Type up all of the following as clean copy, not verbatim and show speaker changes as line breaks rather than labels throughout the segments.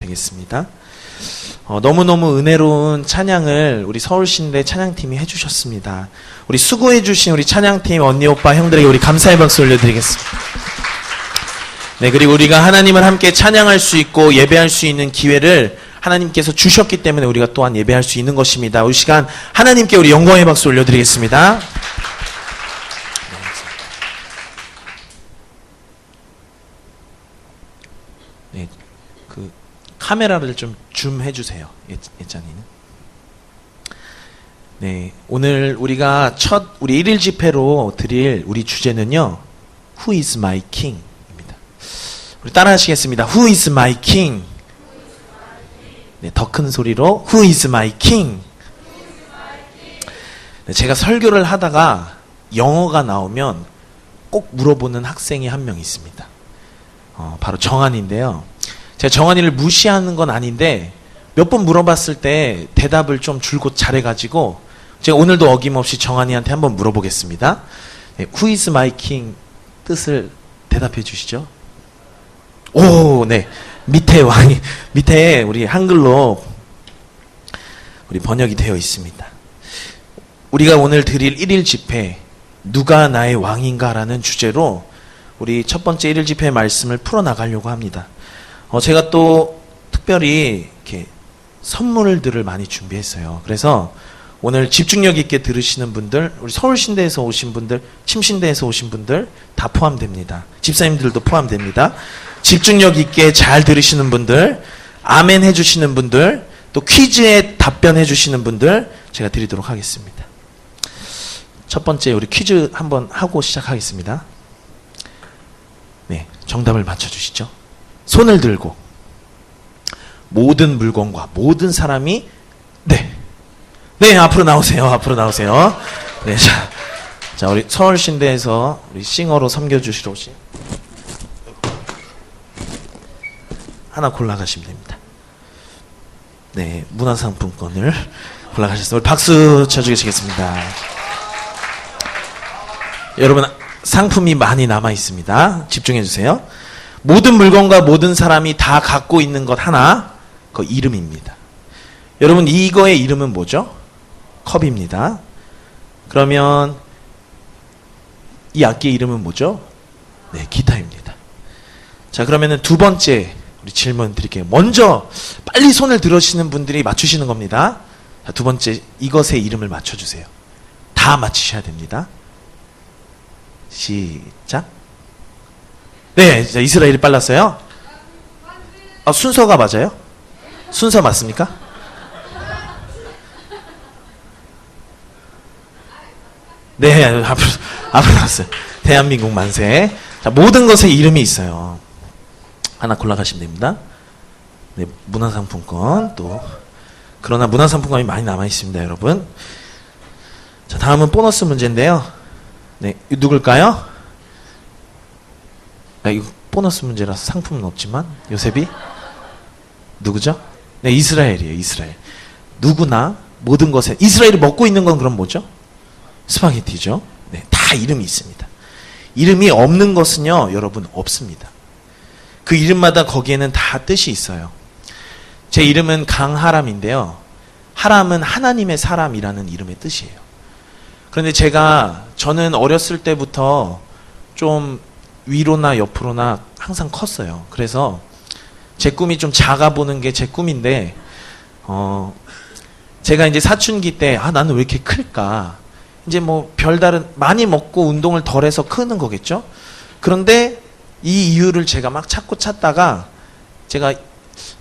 드리겠습니다. 너무너무 은혜로운 찬양을 우리 서울신대 찬양팀이 해주셨습니다. 우리 수고해주신 우리 찬양팀 언니, 오빠, 형들에게 우리 감사의 박수 올려드리겠습니다. 네, 그리고 우리가 하나님을 함께 찬양할 수 있고 예배할 수 있는 기회를 하나님께서 주셨기 때문에 우리가 또한 예배할 수 있는 것입니다. 이 시간 하나님께 우리 영광의 박수 올려드리겠습니다. 네, 그 카메라를 좀 줌해 주세요. 예찬이는. 네, 오늘 우리가 첫 우리 1일 집회로 드릴 우리 주제는요, Who is my king? 입니다. 우리 따라 하시겠습니다. Who is my king? 네, 더 큰 소리로 Who is my king? 네, 제가 설교를 하다가 영어가 나오면 꼭 물어보는 학생이 한 명 있습니다. 바로 정한인데요. 제가 정한이를 무시하는 건 아닌데 몇 번 물어봤을 때 대답을 좀 줄곧 잘해가지고 제가 오늘도 어김없이 정한이한테 한번 물어보겠습니다. 네, Who is my king? 뜻을 대답해 주시죠. 오, 네. 밑에 우리 한글로 우리 번역이 되어 있습니다. 우리가 오늘 드릴 1일 집회, 누가 나의 왕인가라는 주제로 우리 첫 번째 1일 집회 말씀을 풀어나가려고 합니다. 제가 또 특별히 이렇게 선물들을 많이 준비했어요. 그래서 오늘 집중력 있게 들으시는 분들, 우리 서울신대에서 오신 분들, 침신대에서 오신 분들 다 포함됩니다. 집사님들도 포함됩니다. 집중력 있게 잘 들으시는 분들, 아멘 해주시는 분들, 또 퀴즈에 답변해 주시는 분들 제가 드리도록 하겠습니다. 첫 번째 우리 퀴즈 한번 하고 시작하겠습니다. 네, 정답을 맞춰주시죠. 손을 들고 모든 물건과 모든 사람이 네, 앞으로 나오세요. 네, 자 우리 서울신대에서 우리 싱어로 섬겨주시러 오신 하나 골라가시면 됩니다. 네, 문화상품권을 골라가셨습니다. 우리 박수 쳐주시겠습니다. 여러분, 상품이 많이 남아 있습니다. 집중해 주세요. 모든 물건과 모든 사람이 다 갖고 있는 것 하나, 그 이름입니다. 여러분, 이거의 이름은 뭐죠? 컵입니다. 그러면 이 악기의 이름은 뭐죠? 네, 기타입니다. 자, 그러면은 두 번째 우리 질문 드릴게요. 먼저 빨리 손을 들으시는 분들이 맞추시는 겁니다. 자, 두 번째, 이것의 이름을 맞춰주세요. 다 맞히셔야 됩니다. 시작. 네, 이스라엘이 빨랐어요. 순서가 맞아요? 순서 맞습니까? 네, 앞으로 나왔어요. 대한민국 만세. 자, 모든 것에 이름이 있어요. 하나 골라가시면 됩니다. 네, 문화상품권 또. 그러나 문화상품권이 많이 남아있습니다, 여러분. 자, 다음은 보너스 문제인데요. 네, 이거 누굴까요? 이거 보너스 문제라서 상품은 없지만, 요셉이? 누구죠? 네, 이스라엘이에요, 이스라엘. 누구나 모든 것에, 이스라엘이 먹고 있는 건 그럼 뭐죠? 스파게티죠. 네, 다 이름이 있습니다. 이름이 없는 것은요, 여러분, 없습니다. 그 이름마다 거기에는 다 뜻이 있어요. 제 이름은 강하람인데요. 하람은 하나님의 사람이라는 이름의 뜻이에요. 그런데 저는 어렸을 때부터 좀 위로나 옆으로나 항상 컸어요. 그래서 제 꿈이 좀 작아 보는 게 제 꿈인데, 제가 이제 사춘기 때, 나는 왜 이렇게 클까? 이제 뭐 별다른, 많이 먹고 운동을 덜 해서 크는 거겠죠? 그런데 이 이유를 제가 막 찾다가 제가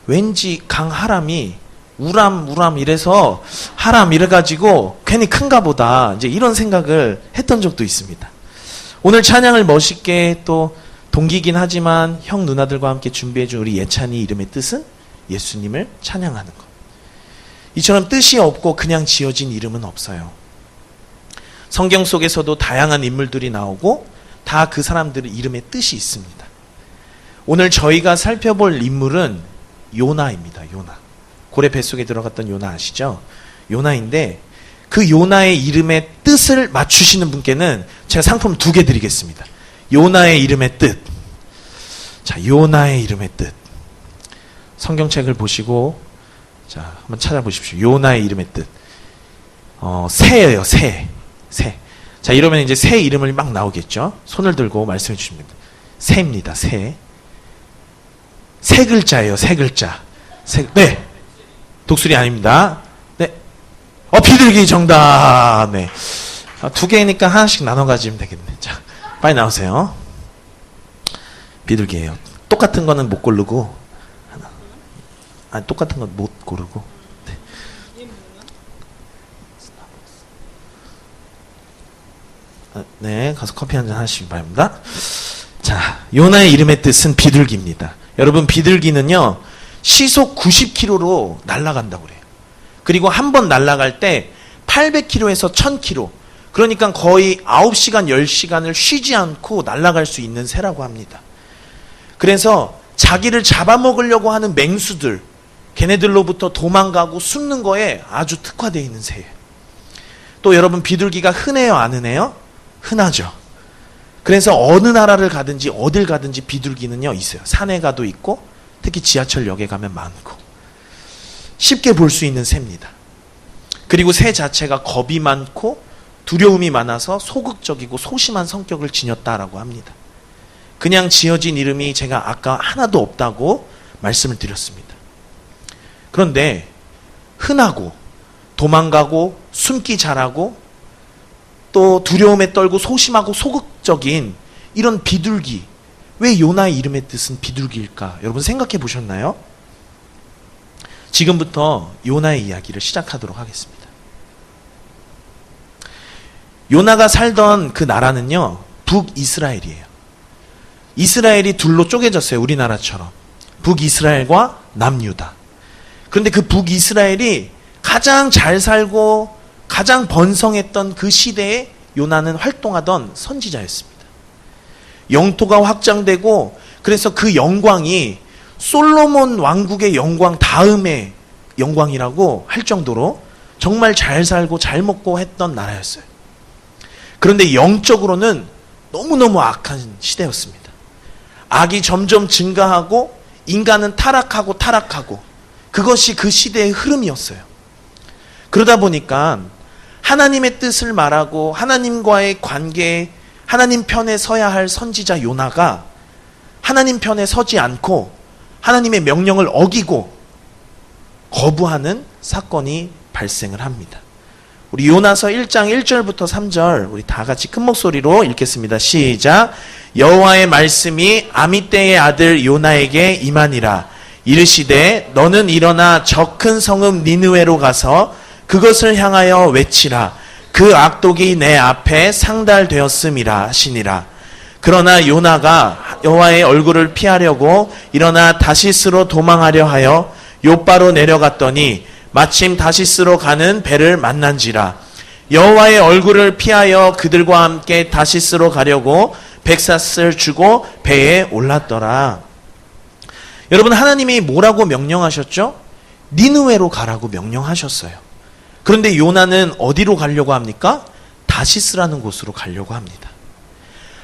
왠지 강하람이 우람 이래서 하람 이래가지고 괜히 큰가 보다 이제 이런 생각을 했던 적도 있습니다. 오늘 찬양을 멋있게 또 동기긴 하지만 형 누나들과 함께 준비해준 우리 예찬이 이름의 뜻은 예수님을 찬양하는 것. 이처럼 뜻이 없고 그냥 지어진 이름은 없어요. 성경 속에서도 다양한 인물들이 나오고 다 그 사람들의 이름의 뜻이 있습니다. 오늘 저희가 살펴볼 인물은 요나입니다. 요나. 고래 뱃속에 들어갔던 요나 아시죠? 요나인데 그 요나의 이름의 뜻을 맞추시는 분께는 제가 상품 2개 드리겠습니다. 요나의 이름의 뜻. 자, 요나의 이름의 뜻. 성경책을 보시고 자, 한번 찾아보십시오. 요나의 이름의 뜻. 새예요, 새. 새. 자, 이러면 이제 새 이름을 막 나오겠죠? 손을 들고 말씀해 주십니다. 새입니다, 새. 세 글자예요, 세 글자. 네. 독수리 아닙니다. 네. 비둘기 정답. 네. 두 개니까 하나씩 나눠 가지면 되겠네. 자, 빨리 나오세요. 비둘기예요. 똑같은 거는 못 고르고, 똑같은 건 못 고르고. 네. 네, 가서 커피 한잔 하시기 바랍니다. 자, 요나의 이름의 뜻은 비둘기입니다. 여러분, 비둘기는요, 시속 90km로 날아간다고 그래요. 그리고 한 번 날아갈 때 800km에서 1000km. 그러니까 거의 9시간, 10시간을 쉬지 않고 날아갈 수 있는 새라고 합니다. 그래서 자기를 잡아먹으려고 하는 맹수들, 걔네들로부터 도망가고 숨는 거에 아주 특화되어 있는 새예요. 또 여러분, 비둘기가 흔해요, 안 흔해요? 흔하죠. 그래서 어느 나라를 가든지 어딜 가든지 비둘기는요 있어요. 산에 가도 있고 특히 지하철역에 가면 많고 쉽게 볼 수 있는 새입니다. 그리고 새 자체가 겁이 많고 두려움이 많아서 소극적이고 소심한 성격을 지녔다라고 합니다. 그냥 지어진 이름이 제가 아까 하나도 없다고 말씀을 드렸습니다. 그런데 흔하고 도망가고 숨기 잘하고 또 두려움에 떨고 소심하고 소극적인 이런 비둘기, 왜 요나의 이름의 뜻은 비둘기일까? 여러분 생각해 보셨나요? 지금부터 요나의 이야기를 시작하도록 하겠습니다. 요나가 살던 그 나라는요, 북이스라엘이에요. 이스라엘이 둘로 쪼개졌어요, 우리나라처럼. 북이스라엘과 남유다. 그런데 그 북이스라엘이 가장 잘 살고 가장 번성했던 그 시대에 요나는 활동하던 선지자였습니다. 영토가 확장되고 그래서 그 영광이 솔로몬 왕국의 영광 다음의 영광이라고 할 정도로 정말 잘 살고 잘 먹고 했던 나라였어요. 그런데 영적으로는 너무너무 악한 시대였습니다. 악이 점점 증가하고 인간은 타락하고 그것이 그 시대의 흐름이었어요. 그러다 보니까 하나님의 뜻을 말하고 하나님과의 관계에 하나님 편에 서야 할 선지자 요나가 하나님 편에 서지 않고 하나님의 명령을 어기고 거부하는 사건이 발생을 합니다. 우리 요나서 1장 1절부터 3절 우리 다 같이 큰 목소리로 읽겠습니다. 시작. 여호와의 말씀이 아미떼의 아들 요나에게 임하니라. 이르시되 너는 일어나 저 큰 성읍 니느웨로 가서 그것을 향하여 외치라. 그 악독이 내 앞에 상달되었음이라 하시니라. 그러나 요나가 여호와의 얼굴을 피하려고 일어나 다시스로 도망하려 하여 요바로 내려갔더니 마침 다시스로 가는 배를 만난지라. 여호와의 얼굴을 피하여 그들과 함께 다시스로 가려고 백사스를 주고 배에 올랐더라. 여러분, 하나님이 뭐라고 명령하셨죠? 니느웨로 가라고 명령하셨어요. 그런데 요나는 어디로 가려고 합니까? 다시스라는 곳으로 가려고 합니다.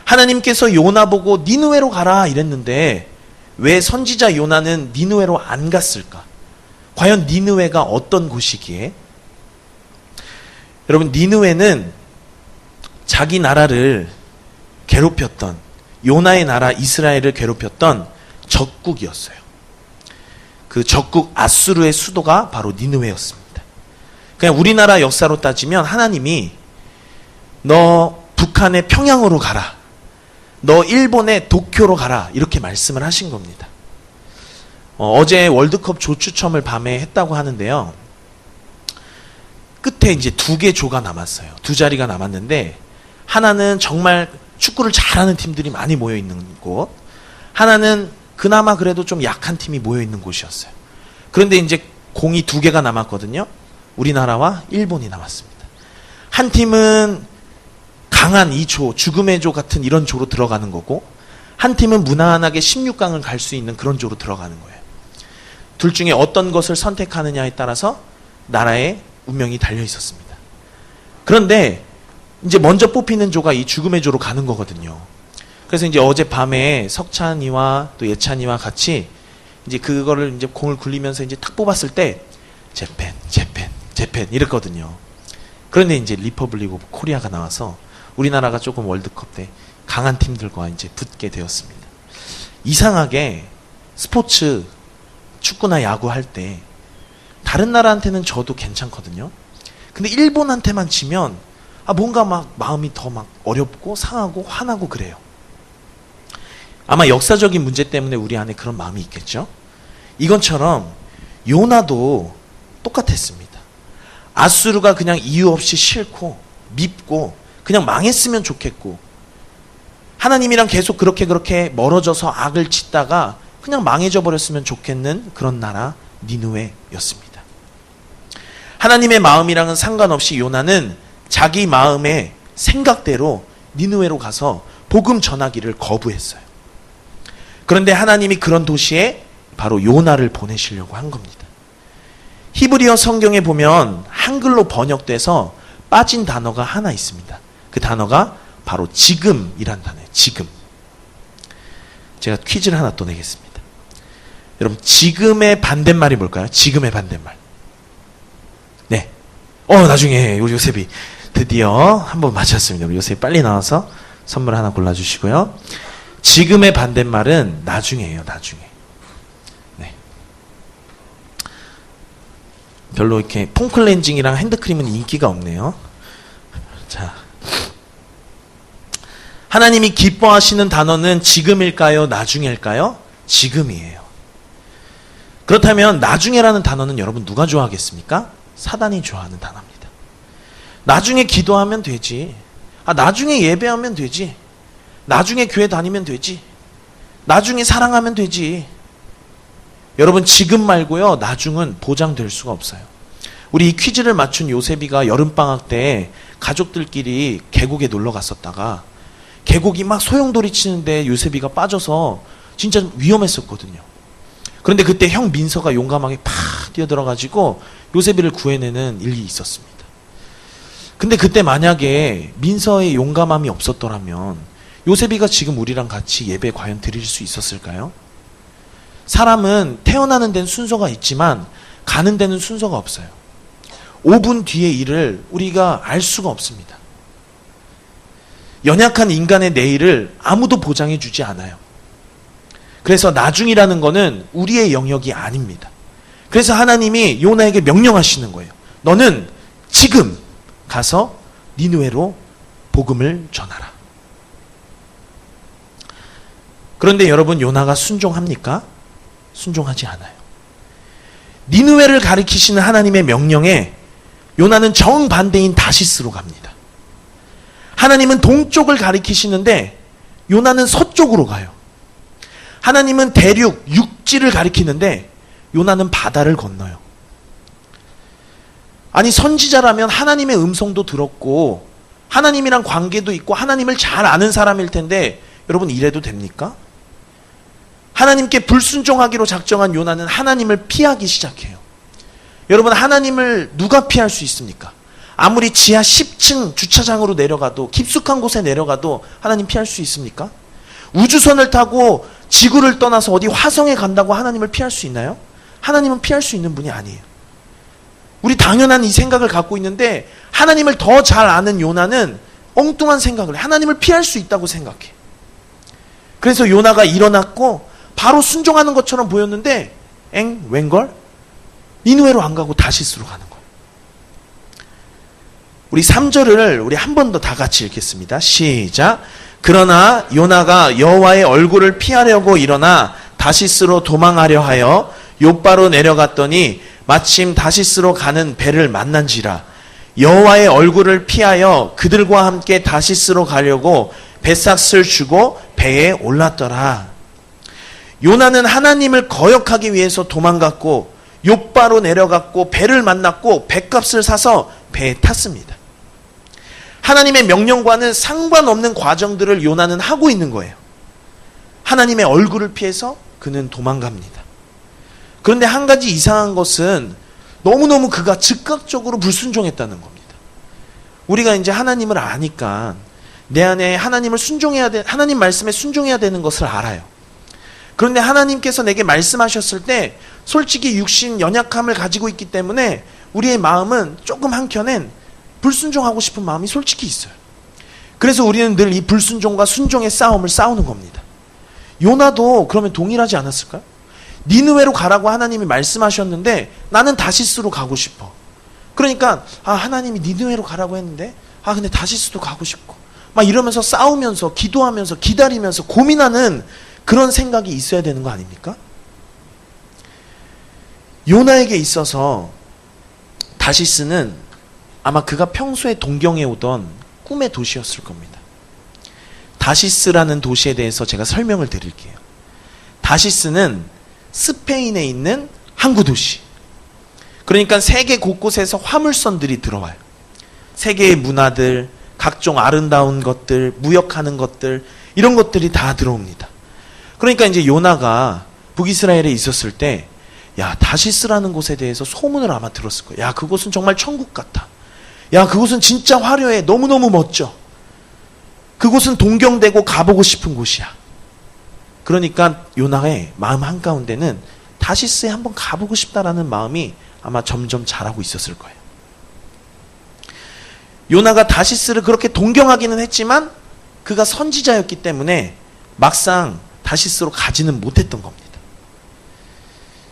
하나님께서 요나 보고 니느웨로 가라 이랬는데 왜 선지자 요나는 니느웨로 안 갔을까? 과연 니느웨가 어떤 곳이기에? 여러분, 니느웨는 자기 나라를 괴롭혔던, 요나의 나라 이스라엘을 괴롭혔던 적국이었어요. 그 적국 아수르의 수도가 바로 니느웨였습니다. 그냥 우리나라 역사로 따지면 하나님이 너 북한의 평양으로 가라, 너 일본의 도쿄로 가라 이렇게 말씀을 하신 겁니다. 어제 월드컵 조 추첨을 밤에 했다고 하는데요. 끝에 이제 2개 조가 남았어요. 2자리가 남았는데 하나는 정말 축구를 잘하는 팀들이 많이 모여 있는 곳, 하나는 그나마 그래도 좀 약한 팀이 모여 있는 곳이었어요. 그런데 이제 공이 2개가 남았거든요. 우리나라와 일본이 남았습니다. 한 팀은 강한 2조, 죽음의 조 같은 이런 조로 들어가는 거고, 한 팀은 무난하게 16강을 갈 수 있는 그런 조로 들어가는 거예요. 둘 중에 어떤 것을 선택하느냐에 따라서 나라의 운명이 달려 있었습니다. 그런데 이제 먼저 뽑히는 조가 이 죽음의 조로 가는 거거든요. 그래서 이제 어젯밤에 석찬이와 또 예찬이와 같이 이제 그거를 이제 공을 굴리면서 이제 탁 뽑았을 때 재팬 이랬거든요. 그런데 이제 리퍼블릭 오브 코리아가 나와서 우리나라가 조금 월드컵 때 강한 팀들과 이제 붙게 되었습니다. 이상하게 스포츠, 축구나 야구 할 때 다른 나라한테는 져도 괜찮거든요. 근데 일본한테만 지면 뭔가 막 마음이 더 막 어렵고 상하고 화나고 그래요. 아마 역사적인 문제 때문에 우리 안에 그런 마음이 있겠죠. 이것처럼 요나도 똑같았습니다. 아수르가 그냥 이유 없이 싫고 밉고 그냥 망했으면 좋겠고, 하나님이랑 계속 그렇게 멀어져서 악을 짓다가 그냥 망해져 버렸으면 좋겠는 그런 나라 니느웨였습니다. 하나님의 마음이랑은 상관없이 요나는 자기 마음의 생각대로 니느웨로 가서 복음 전하기를 거부했어요. 그런데 하나님이 그런 도시에 바로 요나를 보내시려고 한 겁니다. 히브리어 성경에 보면 한글로 번역돼서 빠진 단어가 하나 있습니다. 그 단어가 바로 지금이란 단어예요. 지금. 제가 퀴즈를 하나 또 내겠습니다. 여러분, 지금의 반대말이 뭘까요? 지금의 반대말. 네. 나중에 우리 요셉이 드디어 한번 맞췄습니다. 우리 요셉이 빨리 나와서 선물 하나 골라주시고요. 지금의 반대말은 나중에예요. 나중에. 네. 별로 이렇게 폼클렌징이랑 핸드크림은 인기가 없네요. 자, 하나님이 기뻐하시는 단어는 지금일까요? 나중일까요? 지금이에요. 그렇다면 나중에라는 단어는 여러분 누가 좋아하겠습니까? 사단이 좋아하는 단어입니다. 나중에 기도하면 되지. 나중에 예배하면 되지. 나중에 교회 다니면 되지. 나중에 사랑하면 되지. 여러분, 지금 말고요, 나중은 보장될 수가 없어요. 우리 이 퀴즈를 맞춘 요셉이가 여름방학 때 가족들끼리 계곡에 놀러 갔었다가 계곡이 막 소용돌이 치는데 요셉이가 빠져서 진짜 위험했었거든요. 그런데 그때 형 민서가 용감하게 팍 뛰어들어가지고 요셉이를 구해내는 일이 있었습니다. 근데 그때 만약에 민서의 용감함이 없었더라면 요셉이가 지금 우리랑 같이 예배 과연 드릴 수 있었을까요? 사람은 태어나는 데는 순서가 있지만 가는 데는 순서가 없어요. 5분 뒤의 일을 우리가 알 수가 없습니다. 연약한 인간의 내일을 아무도 보장해 주지 않아요. 그래서 나중이라는 거는 우리의 영역이 아닙니다. 그래서 하나님이 요나에게 명령하시는 거예요. 너는 지금 가서 니느웨로 복음을 전하라. 그런데 여러분, 요나가 순종합니까? 순종하지 않아요. 니느웨를 가리키시는 하나님의 명령에 요나는 정반대인 다시스로 갑니다. 하나님은 동쪽을 가리키시는데 요나는 서쪽으로 가요. 하나님은 대륙, 육지를 가리키는데 요나는 바다를 건너요. 아니, 선지자라면 하나님의 음성도 들었고 하나님이랑 관계도 있고 하나님을 잘 아는 사람일 텐데 여러분, 이래도 됩니까? 하나님께 불순종하기로 작정한 요나는 하나님을 피하기 시작해요. 여러분, 하나님을 누가 피할 수 있습니까? 아무리 지하 10층 주차장으로 내려가도, 깊숙한 곳에 내려가도 하나님 피할 수 있습니까? 우주선을 타고 지구를 떠나서 어디 화성에 간다고 하나님을 피할 수 있나요? 하나님은 피할 수 있는 분이 아니에요. 우리 당연한 이 생각을 갖고 있는데 하나님을 더 잘 아는 요나는 엉뚱한 생각을 해. 하나님을 피할 수 있다고 생각해. 그래서 요나가 일어났고 바로 순종하는 것처럼 보였는데 웬걸? 니느웨로 안 가고 다시스로 가는 거예요. 우리 3절을 우리 한 번 더 다 같이 읽겠습니다. 시작. 그러나 요나가 여호와의 얼굴을 피하려고 일어나 다시스로 도망하려 하여 욥바로 내려갔더니 마침 다시스로 가는 배를 만난지라. 여호와의 얼굴을 피하여 그들과 함께 다시스로 가려고 뱃삭을 주고 배에 올랐더라. 요나는 하나님을 거역하기 위해서 도망갔고 욥바로 내려갔고 배를 만났고 배값을 사서 배에 탔습니다. 하나님의 명령과는 상관없는 과정들을 요나는 하고 있는 거예요. 하나님의 얼굴을 피해서 그는 도망갑니다. 그런데 한 가지 이상한 것은 너무너무 그가 즉각적으로 불순종했다는 겁니다. 우리가 이제 하나님을 아니까 내 안에 하나님을 순종해야 돼, 하나님 말씀에 순종해야 되는 것을 알아요. 그런데 하나님께서 내게 말씀하셨을 때 솔직히 육신 연약함을 가지고 있기 때문에 우리의 마음은 조금 한켠엔 불순종하고 싶은 마음이 솔직히 있어요. 그래서 우리는 늘 이 불순종과 순종의 싸움을 싸우는 겁니다. 요나도 그러면 동일하지 않았을까요? 니느웨로 가라고 하나님이 말씀하셨는데 나는 다시스로 가고 싶어. 그러니까 하나님이 니느웨로 가라고 했는데 근데 다시스도 가고 싶고 막 이러면서 싸우면서 기도하면서 기다리면서 고민하는 그런 생각이 있어야 되는 거 아닙니까? 요나에게 있어서 다시스는 아마 그가 평소에 동경해 오던 꿈의 도시였을 겁니다. 다시스라는 도시에 대해서 제가 설명을 드릴게요. 다시스는 스페인에 있는 항구 도시. 그러니까 세계 곳곳에서 화물선들이 들어와요. 세계의 문화들, 각종 아름다운 것들, 무역하는 것들, 이런 것들이 다 들어옵니다. 그러니까 이제 요나가 북이스라엘에 있었을 때, 다시스라는 곳에 대해서 소문을 아마 들었을 거예요. 그곳은 정말 천국 같아. 그곳은 진짜 화려해. 너무너무 멋져. 그곳은 동경되고 가보고 싶은 곳이야. 그러니까 요나의 마음 한가운데는 다시스에 한번 가보고 싶다라는 마음이 아마 점점 자라고 있었을 거예요. 요나가 다시스를 그렇게 동경하기는 했지만 그가 선지자였기 때문에 막상 다시스로 가지는 못했던 겁니다.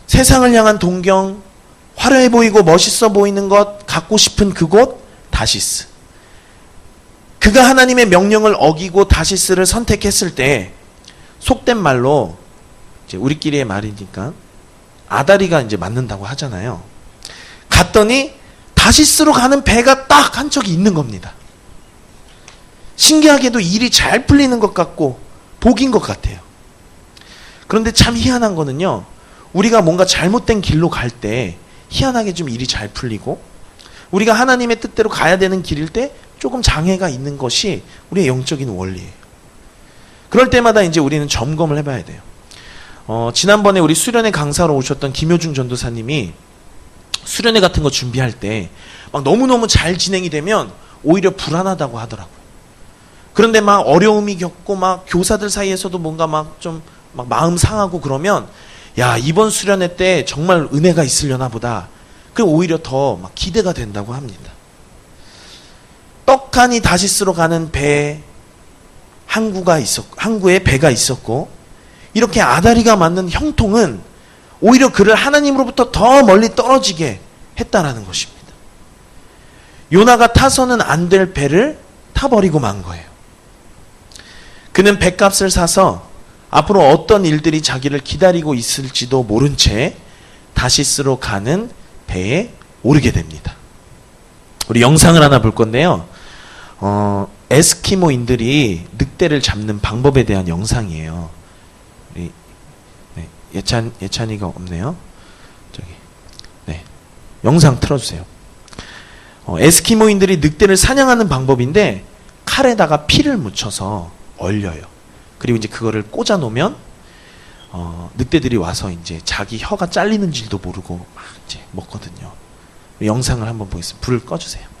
세상을 향한 동경, 화려해 보이고 멋있어 보이는 것, 갖고 싶은 그곳, 다시스. 그가 하나님의 명령을 어기고 다시스를 선택했을 때 속된 말로 이제 우리끼리의 말이니까 아다리가 이제 맞는다고 하잖아요. 갔더니 다시스로 가는 배가 딱 한 척이 있는 겁니다. 신기하게도 일이 잘 풀리는 것 같고 복인 것 같아요. 그런데 참 희한한 거는요. 우리가 뭔가 잘못된 길로 갈 때 희한하게 좀 일이 잘 풀리고 우리가 하나님의 뜻대로 가야 되는 길일 때 조금 장애가 있는 것이 우리의 영적인 원리예요. 그럴 때마다 이제 우리는 점검을 해봐야 돼요. 지난번에 우리 수련회 강사로 오셨던 김효중 전도사님이 수련회 같은 거 준비할 때 막 너무너무 잘 진행이 되면 오히려 불안하다고 하더라고요. 그런데 막 어려움이 겪고 막 교사들 사이에서도 뭔가 막 좀 막 마음 상하고 그러면 이번 수련회 때 정말 은혜가 있으려나 보다. 그 오히려 더 막 기대가 된다고 합니다. 떡하니 다시스로 가는 항구에 배가 있었고 이렇게 아다리가 맞는 형통은 오히려 그를 하나님으로부터 더 멀리 떨어지게 했다라는 것입니다. 요나가 타서는 안 될 배를 타버리고 만 거예요. 그는 배값을 사서 앞으로 어떤 일들이 자기를 기다리고 있을지도 모른 채 다시스로 가는 배에 오르게 됩니다. 우리 영상을 하나 볼 건데요. 에스키모인들이 늑대를 잡는 방법에 대한 영상이에요. 우리 예찬이가 없네요. 영상 틀어주세요. 에스키모인들이 늑대를 사냥하는 방법인데 칼에다가 피를 묻혀서 얼려요. 그리고 이제 그거를 꽂아 놓으면 늑대들이 와서 이제 자기 혀가 잘리는 줄도 모르고 막 이제 먹거든요. 영상을 한번 보겠습니다. 불을 꺼주세요.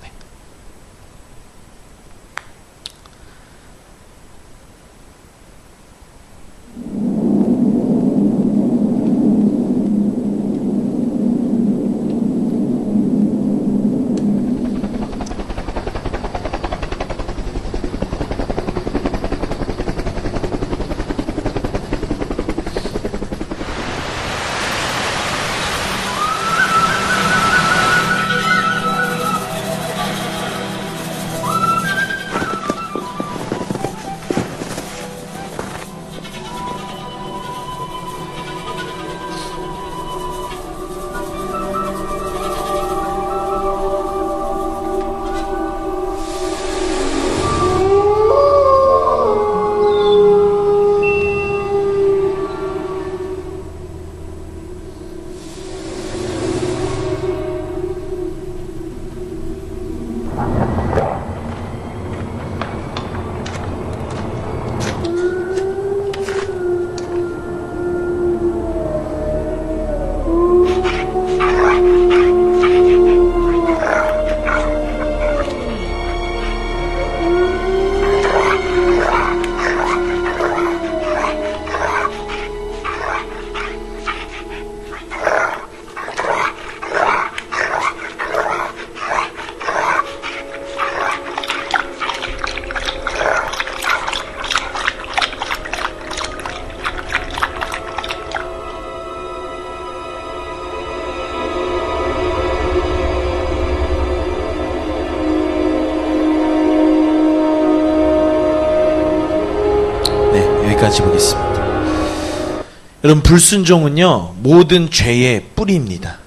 같이 보겠습니다. 여러분, 불순종은요, 모든 죄의 뿌리입니다.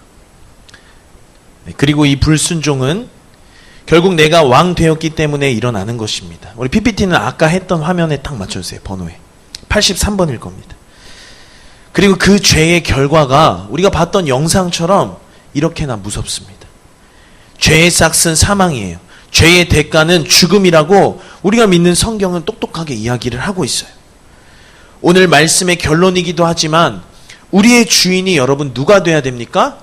그리고 이 불순종은 결국 내가 왕 되었기 때문에 일어나는 것입니다. 우리 PPT는 아까 했던 화면에 딱 맞춰주세요. 번호에. 83번일 겁니다. 그리고 그 죄의 결과가 우리가 봤던 영상처럼 이렇게나 무섭습니다. 죄의 싹은 사망이에요. 죄의 대가는 죽음이라고 우리가 믿는 성경은 똑똑하게 이야기를 하고 있어요. 오늘 말씀의 결론이기도 하지만 우리의 주인이 여러분 누가 돼야 됩니까?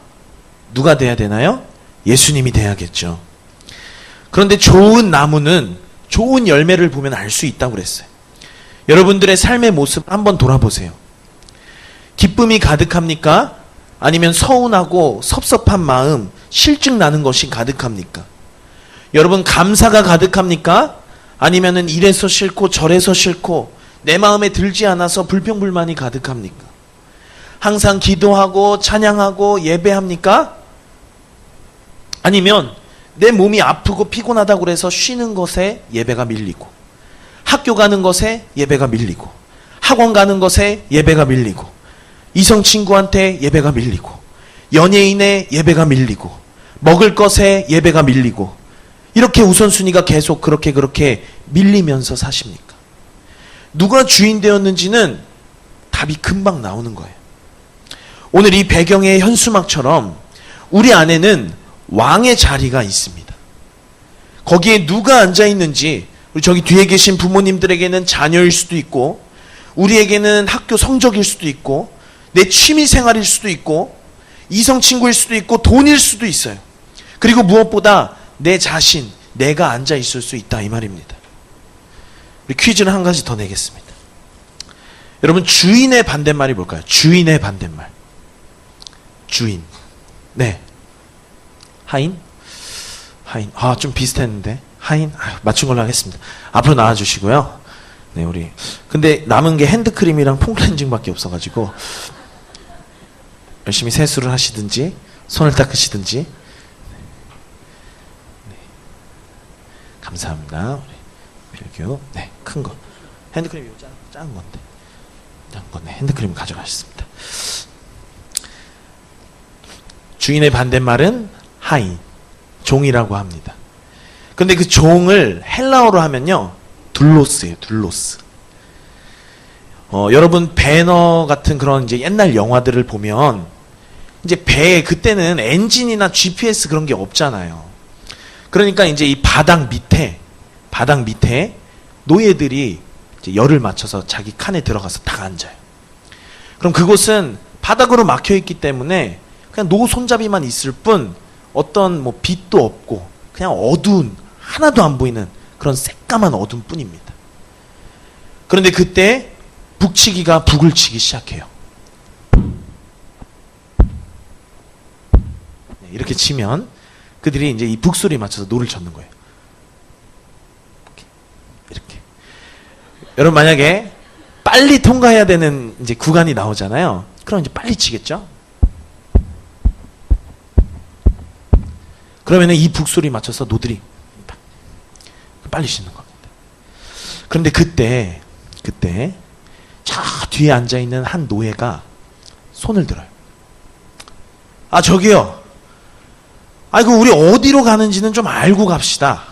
누가 돼야 되나요? 예수님이 돼야겠죠. 그런데 좋은 나무는 좋은 열매를 보면 알 수 있다고 그랬어요. 여러분들의 삶의 모습 한번 돌아보세요. 기쁨이 가득합니까? 아니면 서운하고 섭섭한 마음, 실증 나는 것이 가득합니까? 여러분, 감사가 가득합니까? 아니면은 이래서 싫고 저래서 싫고 내 마음에 들지 않아서 불평불만이 가득합니까? 항상 기도하고 찬양하고 예배합니까? 아니면 내 몸이 아프고 피곤하다고 해서 쉬는 것에 예배가 밀리고, 학교 가는 것에 예배가 밀리고, 학원 가는 것에 예배가 밀리고, 이성 친구한테 예배가 밀리고, 연예인의 예배가 밀리고, 먹을 것에 예배가 밀리고, 이렇게 우선순위가 계속 그렇게 밀리면서 사십니까? 누가 주인 되었는지는 답이 금방 나오는 거예요. 오늘 이 배경의 현수막처럼 우리 안에는 왕의 자리가 있습니다. 거기에 누가 앉아 있는지, 우리 저기 뒤에 계신 부모님들에게는 자녀일 수도 있고, 우리에게는 학교 성적일 수도 있고, 내 취미 생활일 수도 있고, 이성 친구일 수도 있고, 돈일 수도 있어요. 그리고 무엇보다 내 자신, 내가 앉아 있을 수 있다, 이 말입니다. 우리 퀴즈를 한 가지 더 내겠습니다. 여러분, 주인의 반대말이 뭘까요? 주인의 반대말. 주인. 네. 하인? 하인. 아, 좀 비슷했는데. 하인? 맞춘 걸로 하겠습니다. 앞으로 나와주시고요. 네, 우리. 근데 남은 게 핸드크림이랑 폼클렌징밖에 없어가지고, 열심히 세수를 하시든지, 손을 닦으시든지. 네. 감사합니다. 우리 필규. 네, 큰 거. 핸드크림이 작은 건데. 작은 건데, 핸드크림 가져가셨습니다. 주인의 반대말은 하인, 종이라고 합니다. 근데 그 종을 헬라어로 하면요, 둘로스예요, 둘로스. 여러분, 배너 같은 그런 이제 옛날 영화들을 보면, 이제 배에 그때는 엔진이나 GPS 그런 게 없잖아요. 그러니까 이제 이 바닥 밑에 노예들이 이제 열을 맞춰서 자기 칸에 들어가서 딱 앉아요. 그럼 그곳은 바닥으로 막혀 있기 때문에 그냥 노 손잡이만 있을 뿐 어떤 뭐 빛도 없고 그냥 어두운, 하나도 안 보이는 그런 새까만 어둠 뿐입니다. 그런데 그때 북치기가 북을 치기 시작해요. 이렇게 치면 그들이 이제 이 북소리에 맞춰서 노를 젓는 거예요. 이렇게. 여러분, 만약에 빨리 통과해야 되는 이제 구간이 나오잖아요. 그럼 이제 빨리 치겠죠? 그러면은 이 북소리에 맞춰서 노들이 빨리 씻는 겁니다. 그런데 그때 저 뒤에 앉아있는 한 노예가 손을 들어요. 아, 저기요. 아이고, 우리 어디로 가는지는 좀 알고 갑시다.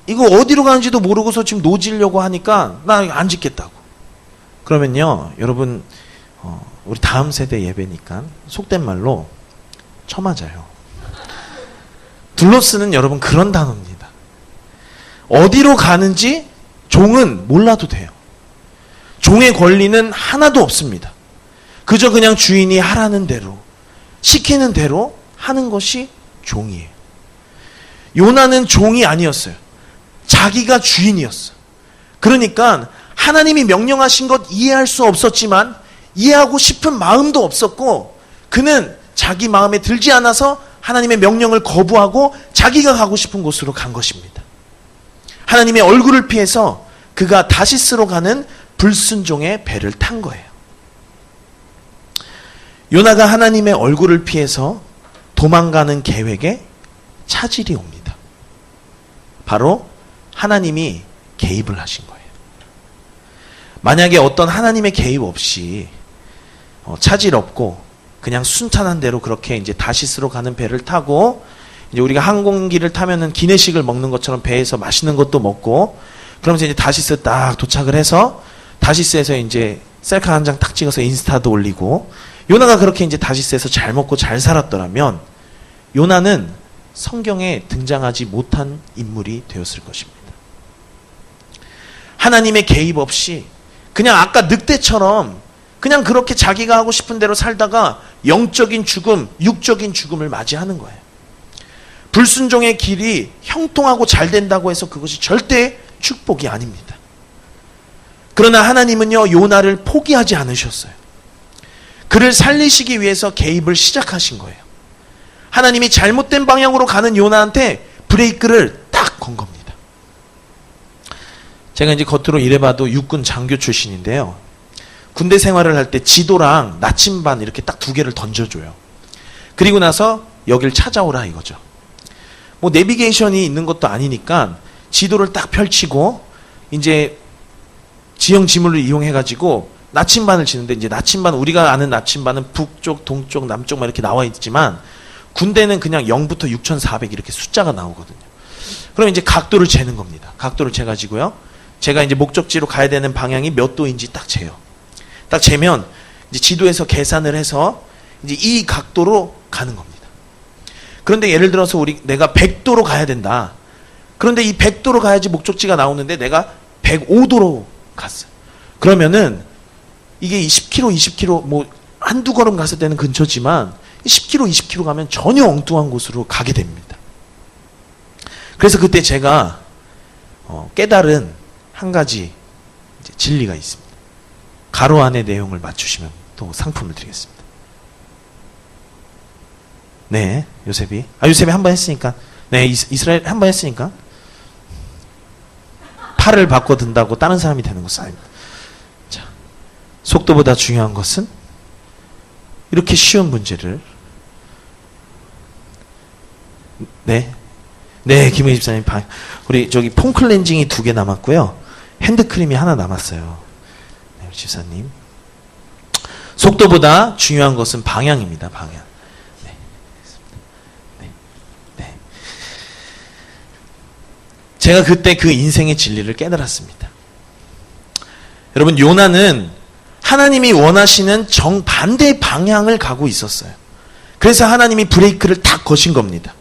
이거 어디로 가는지도 모르고서 지금 노지려고 하니까 나 안 짓겠다고. 그러면요, 여러분, 우리 다음 세대 예배니까 속된 말로 쳐맞아요. 둘로스는 여러분 그런 단어입니다. 어디로 가는지 종은 몰라도 돼요. 종의 권리는 하나도 없습니다. 그저 그냥 주인이 하라는 대로, 시키는 대로 하는 것이 종이에요. 요나는 종이 아니었어요. 자기가 주인이었어요. 그러니까 하나님이 명령하신 것 이해할 수 없었지만 이해하고 싶은 마음도 없었고, 그는 자기 마음에 들지 않아서 하나님의 명령을 거부하고 자기가 가고 싶은 곳으로 간 것입니다. 하나님의 얼굴을 피해서 그가 다시스로 가는 불순종의 배를 탄 거예요. 요나가 하나님의 얼굴을 피해서 도망가는 계획에 차질이 옵니다. 바로 하나님이 개입을 하신 거예요. 만약에 어떤 하나님의 개입 없이 차질 없고 그냥 순탄한 대로 그렇게 이제 다시스로 가는 배를 타고 이제 우리가 항공기를 타면은 기내식을 먹는 것처럼 배에서 맛있는 것도 먹고 그러면서 이제 다시스 딱 도착을 해서 다시스에서 이제 셀카 한 장 딱 찍어서 인스타도 올리고 요나가 그렇게 이제 다시스에서 잘 먹고 잘 살았더라면 요나는 성경에 등장하지 못한 인물이 되었을 것입니다. 하나님의 개입 없이 그냥 아까 늑대처럼 그냥 그렇게 자기가 하고 싶은 대로 살다가 영적인 죽음, 육적인 죽음을 맞이하는 거예요. 불순종의 길이 형통하고 잘 된다고 해서 그것이 절대 축복이 아닙니다. 그러나 하나님은요, 요나를 포기하지 않으셨어요. 그를 살리시기 위해서 개입을 시작하신 거예요. 하나님이 잘못된 방향으로 가는 요나한테 브레이크를 딱 건 겁니다. 제가 이제 겉으로 이래봐도 육군 장교 출신인데요. 군대 생활을 할 때 지도랑 나침반 이렇게 딱 두 개를 던져줘요. 그리고 나서 여길 찾아오라 이거죠. 뭐 내비게이션이 있는 것도 아니니까 지도를 딱 펼치고 이제 지형 지물을 이용해가지고 나침반을 치는데 이제 나침반 우리가 아는 나침반은 북쪽, 동쪽, 남쪽 막 이렇게 나와 있지만 군대는 그냥 0부터 6,400 이렇게 숫자가 나오거든요. 그럼 이제 각도를 재는 겁니다. 각도를 재가지고요. 제가 이제 목적지로 가야 되는 방향이 몇 도인지 딱 재요. 딱 재면 이제 지도에서 계산을 해서 이제 이 각도로 가는 겁니다. 그런데 예를 들어서 내가 100도로 가야 된다. 그런데 이 100도로 가야지 목적지가 나오는데 내가 105도로 갔어요. 그러면은 이게 10km, 20km 뭐 한두 걸음 갔을 때는 근처지만 10km, 20km 가면 전혀 엉뚱한 곳으로 가게 됩니다. 그래서 그때 제가 깨달은 한 가지 이제 진리가 있습니다. 가로 안의 내용을 맞추시면 또 상품을 드리겠습니다. 네, 요셉이. 요셉이 한 번 했으니까. 네, 이스라엘 한 번 했으니까. 팔을 바꿔든다고 다른 사람이 되는 거 쌓입니다. 자, 속도보다 중요한 것은 이렇게 쉬운 문제를. 네. 네, 김은희 집사님. 우리 저기 폼 클렌징이 2개 남았고요. 핸드크림이 하나 남았어요. 집사님. 속도보다 중요한 것은 방향입니다. 방향. 네. 네. 네. 제가 그때 그 인생의 진리를 깨달았습니다. 여러분, 요나는 하나님이 원하시는 정반대 방향을 가고 있었어요. 그래서 하나님이 브레이크를 탁 거신 겁니다.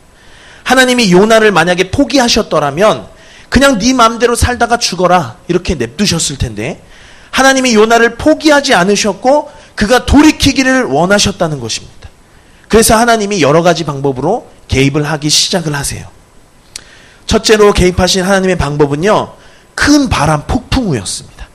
하나님이 요나를 만약에 포기하셨더라면 그냥 네 마음대로 살다가 죽어라 이렇게 냅두셨을 텐데 하나님이 요나를 포기하지 않으셨고 그가 돌이키기를 원하셨다는 것입니다. 그래서 하나님이 여러 가지 방법으로 개입을 하기 시작을 하세요. 첫째로 개입하신 하나님의 방법은요, 큰 바람 폭풍우였습니다.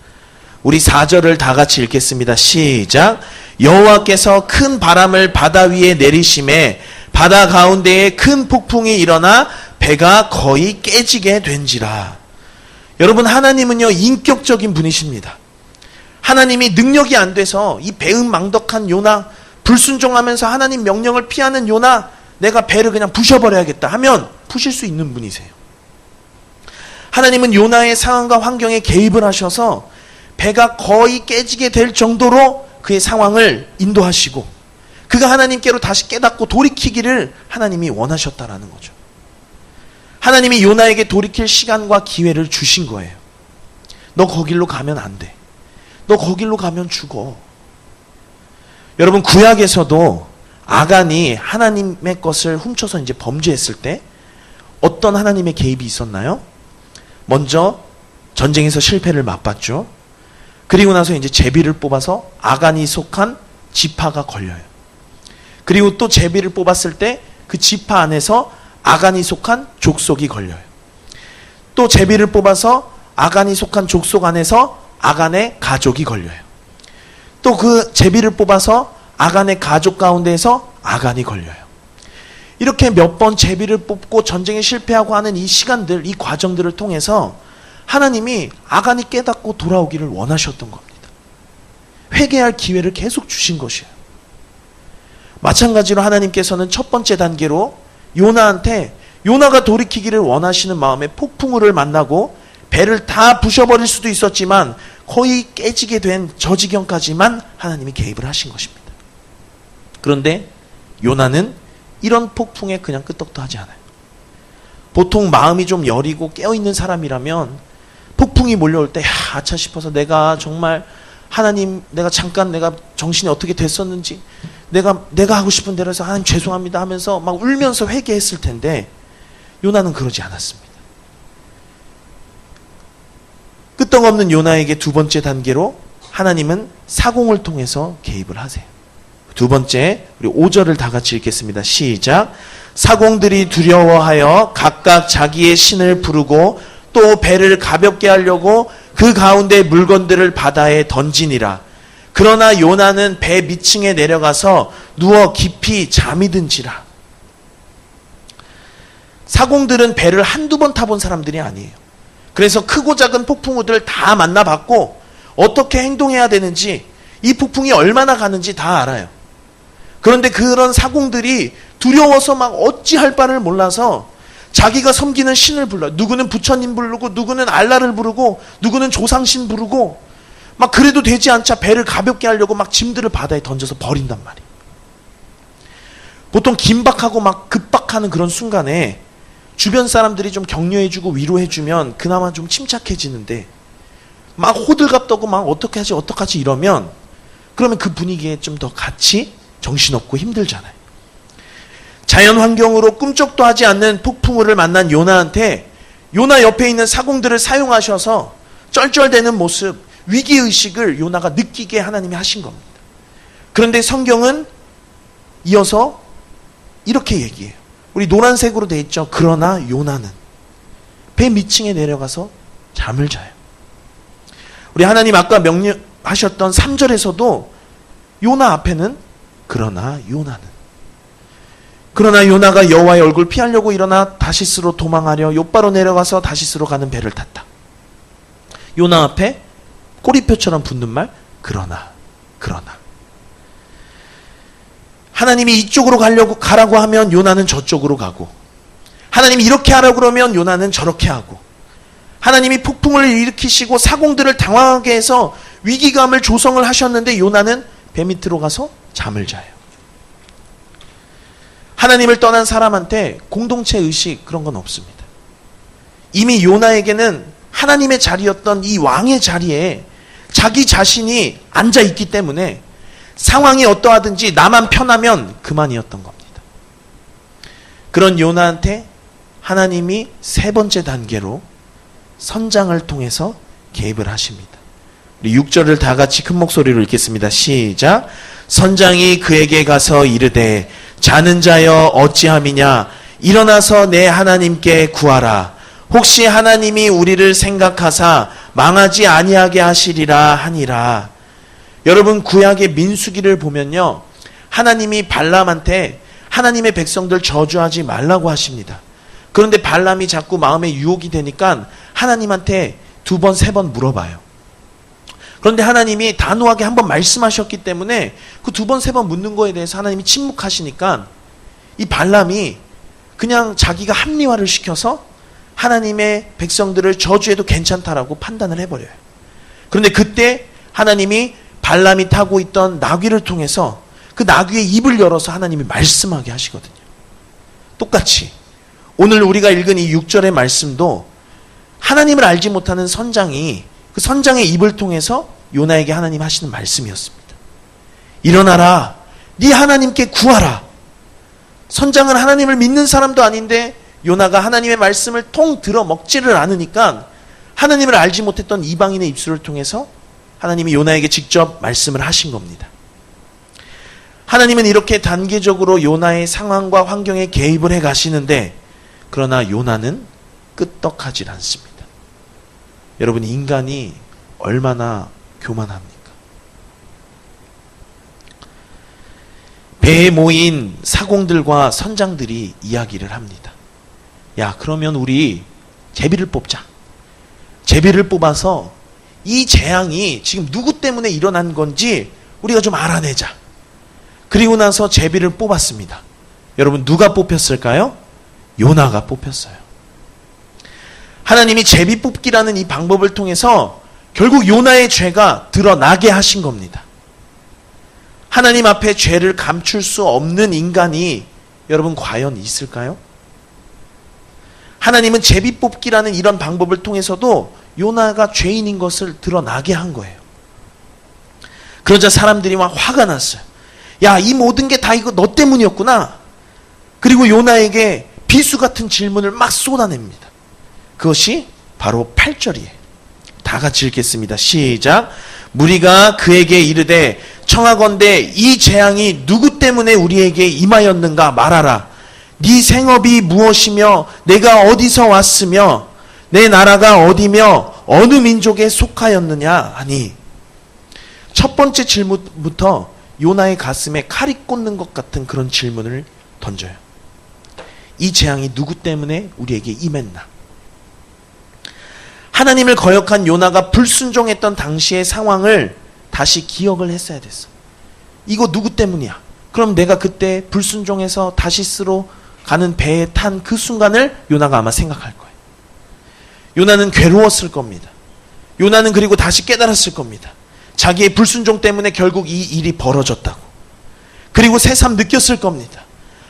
우리 4절을 다 같이 읽겠습니다. 시작. 여호와께서 큰 바람을 바다 위에 내리심에 바다 가운데에 큰 폭풍이 일어나 배가 거의 깨지게 된지라. 여러분, 하나님은요, 인격적인 분이십니다. 하나님이 능력이 안 돼서 이 배은망덕한 요나, 불순종하면서 하나님 명령을 피하는 요나, 내가 배를 그냥 부셔버려야겠다 하면 부실 수 있는 분이세요. 하나님은 요나의 상황과 환경에 개입을 하셔서 배가 거의 깨지게 될 정도로 그의 상황을 인도하시고 그가 하나님께로 다시 깨닫고 돌이키기를 하나님이 원하셨다라는 거죠. 하나님이 요나에게 돌이킬 시간과 기회를 주신 거예요. 너 거길로 가면 안 돼. 너 거길로 가면 죽어. 여러분, 구약에서도 아간이 하나님의 것을 훔쳐서 이제 범죄했을 때 어떤 하나님의 개입이 있었나요? 먼저 전쟁에서 실패를 맛봤죠. 그리고 나서 이제 제비를 뽑아서 아간이 속한 지파가 걸려요. 그리고 또 제비를 뽑았을 때 그 지파 안에서 아간이 속한 족속이 걸려요. 또 제비를 뽑아서 아간이 속한 족속 안에서 아간의 가족이 걸려요. 또 그 제비를 뽑아서 아간의 가족 가운데에서 아간이 걸려요. 이렇게 몇 번 제비를 뽑고 전쟁에 실패하고 하는 이 시간들, 이 과정들을 통해서 하나님이 아간이 깨닫고 돌아오기를 원하셨던 겁니다. 회개할 기회를 계속 주신 것이에요. 마찬가지로 하나님께서는 첫 번째 단계로 요나한테 요나가 돌이키기를 원하시는 마음에 폭풍우를 만나고 배를 다 부셔버릴 수도 있었지만 거의 깨지게 된 저 지경까지만 하나님이 개입을 하신 것입니다. 그런데 요나는 이런 폭풍에 그냥 끄떡도 하지 않아요. 보통 마음이 좀 여리고 깨어있는 사람이라면 폭풍이 몰려올 때 아차 싶어서 내가 정말 하나님, 내가 정신이 어떻게 됐었는지 내가 하고 싶은 대로 해서 하나님 죄송합니다 하면서 막 울면서 회개했을 텐데 요나는 그러지 않았습니다. 끄떡없는 요나에게 두 번째 단계로 하나님은 사공을 통해서 개입을 하세요. 두 번째, 우리 5절을 다 같이 읽겠습니다. 시작. 사공들이 두려워하여 각각 자기의 신을 부르고 또 배를 가볍게 하려고 그 가운데 물건들을 바다에 던지니라. 그러나 요나는 배 밑층에 내려가서 누워 깊이 잠이 든지라. 사공들은 배를 한두 번 타본 사람들이 아니에요. 그래서 크고 작은 폭풍우들을 다 만나봤고 어떻게 행동해야 되는지, 이 폭풍이 얼마나 가는지 다 알아요. 그런데 그런 사공들이 두려워서 막 어찌할 바를 몰라서 자기가 섬기는 신을 불러요. 누구는 부처님 부르고 누구는 알라를 부르고 누구는 조상신 부르고 막 그래도 되지 않자 배를 가볍게 하려고 막 짐들을 바다에 던져서 버린단 말이에요. 보통 긴박하고 막 급박하는 그런 순간에 주변 사람들이 좀 격려해주고 위로해주면 그나마 좀 침착해지는데 막 호들갑 떠고 막 어떡하지 이러면 그러면 그 분위기에 좀 더 같이 정신없고 힘들잖아요. 자연 환경으로 꿈쩍도 하지 않는 폭풍우를 만난 요나한테 요나 옆에 있는 사공들을 사용하셔서 쩔쩔대는 모습, 위기의식을 요나가 느끼게 하나님이 하신 겁니다. 그런데 성경은 이어서 이렇게 얘기해요. 우리 노란색으로 돼 있죠. 그러나 요나는 배 밑층에 내려가서 잠을 자요. 우리 하나님 아까 명령하셨던 3절에서도 요나 앞에는 그러나 요나가 여호와의 얼굴 피하려고 일어나 다시스로 도망하려 욥바로 내려가서 다시스로 가는 배를 탔다. 요나 앞에 꼬리표처럼 붙는 말 그러나. 하나님이 이쪽으로 가라고 하면 요나는 저쪽으로 가고, 하나님이 이렇게 하라고 그러면 요나는 저렇게 하고, 하나님이 폭풍을 일으키시고 사공들을 당황하게 해서 위기감을 조성을 하셨는데 요나는 배 밑으로 가서 잠을 자요. 하나님을 떠난 사람한테 공동체 의식 그런 건 없습니다. 이미 요나에게는 하나님의 자리였던 이 왕의 자리에 자기 자신이 앉아 있기 때문에 상황이 어떠하든지 나만 편하면 그만이었던 겁니다. 그런 요나한테 하나님이 세 번째 단계로 선장을 통해서 개입을 하십니다. 우리 6절을 다 같이 큰 목소리로 읽겠습니다. 시작. 선장이 그에게 가서 이르되 자는 자여 어찌함이냐, 일어나서 내 하나님께 구하라. 혹시 하나님이 우리를 생각하사 망하지 아니하게 하시리라 하니라. 여러분, 구약의 민수기를 보면요, 하나님이 발람한테 하나님의 백성들 저주하지 말라고 하십니다. 그런데 발람이 자꾸 마음에 유혹이 되니까 하나님한테 두 번, 세 번 물어봐요. 그런데 하나님이 단호하게 한번 말씀하셨기 때문에 그 두 번, 세 번 묻는 거에 대해서 하나님이 침묵하시니까 이 발람이 그냥 자기가 합리화를 시켜서 하나님의 백성들을 저주해도 괜찮다라고 판단을 해버려요. 그런데 그때 하나님이 발람이 타고 있던 나귀를 통해서 그 나귀의 입을 열어서 하나님이 말씀하게 하시거든요. 똑같이 오늘 우리가 읽은 이 6절의 말씀도 하나님을 알지 못하는 선장이 그 선장의 입을 통해서 요나에게 하나님 하시는 말씀이었습니다. 일어나라, 네 하나님께 구하라. 선장은 하나님을 믿는 사람도 아닌데 요나가 하나님의 말씀을 통 들어 먹지를 않으니까 하나님을 알지 못했던 이방인의 입술을 통해서 하나님이 요나에게 직접 말씀을 하신 겁니다. 하나님은 이렇게 단계적으로 요나의 상황과 환경에 개입을 해 가시는데, 그러나 요나는 끄떡하지 않습니다. 여러분, 인간이 얼마나 교만합니까? 배에 모인 사공들과 선장들이 이야기를 합니다. 야, 그러면 우리 제비를 뽑자. 제비를 뽑아서 이 재앙이 지금 누구 때문에 일어난 건지 우리가 좀 알아내자. 그리고 나서 제비를 뽑았습니다. 여러분, 누가 뽑혔을까요? 요나가 뽑혔어요. 하나님이 제비 뽑기라는 이 방법을 통해서 결국 요나의 죄가 드러나게 하신 겁니다. 하나님 앞에 죄를 감출 수 없는 인간이 여러분 과연 있을까요? 하나님은 제비뽑기라는 이런 방법을 통해서도 요나가 죄인인 것을 드러나게 한 거예요. 그러자 사람들이 막 화가 났어요. 야, 이 모든 게 다 이거 너 때문이었구나. 그리고 요나에게 비수 같은 질문을 막 쏟아냅니다. 그것이 바로 8절이에요. 다 같이 읽겠습니다. 시작. 무리가 그에게 이르되 청하건대 이 재앙이 누구 때문에 우리에게 임하였는가 말하라. 네 생업이 무엇이며 내가 어디서 왔으며 내 나라가 어디며 어느 민족에 속하였느냐 하니, 첫 번째 질문부터 요나의 가슴에 칼이 꽂는 것 같은 그런 질문을 던져요. 이 재앙이 누구 때문에 우리에게 임했나? 하나님을 거역한 요나가 불순종했던 당시의 상황을 다시 기억을 했어야 됐어. 이거 누구 때문이야? 그럼 내가 그때 불순종해서 다시스로 가는 배에 탄 그 순간을 요나가 아마 생각할 거예요. 요나는 괴로웠을 겁니다. 요나는 그리고 다시 깨달았을 겁니다. 자기의 불순종 때문에 결국 이 일이 벌어졌다고. 그리고 새삼 느꼈을 겁니다.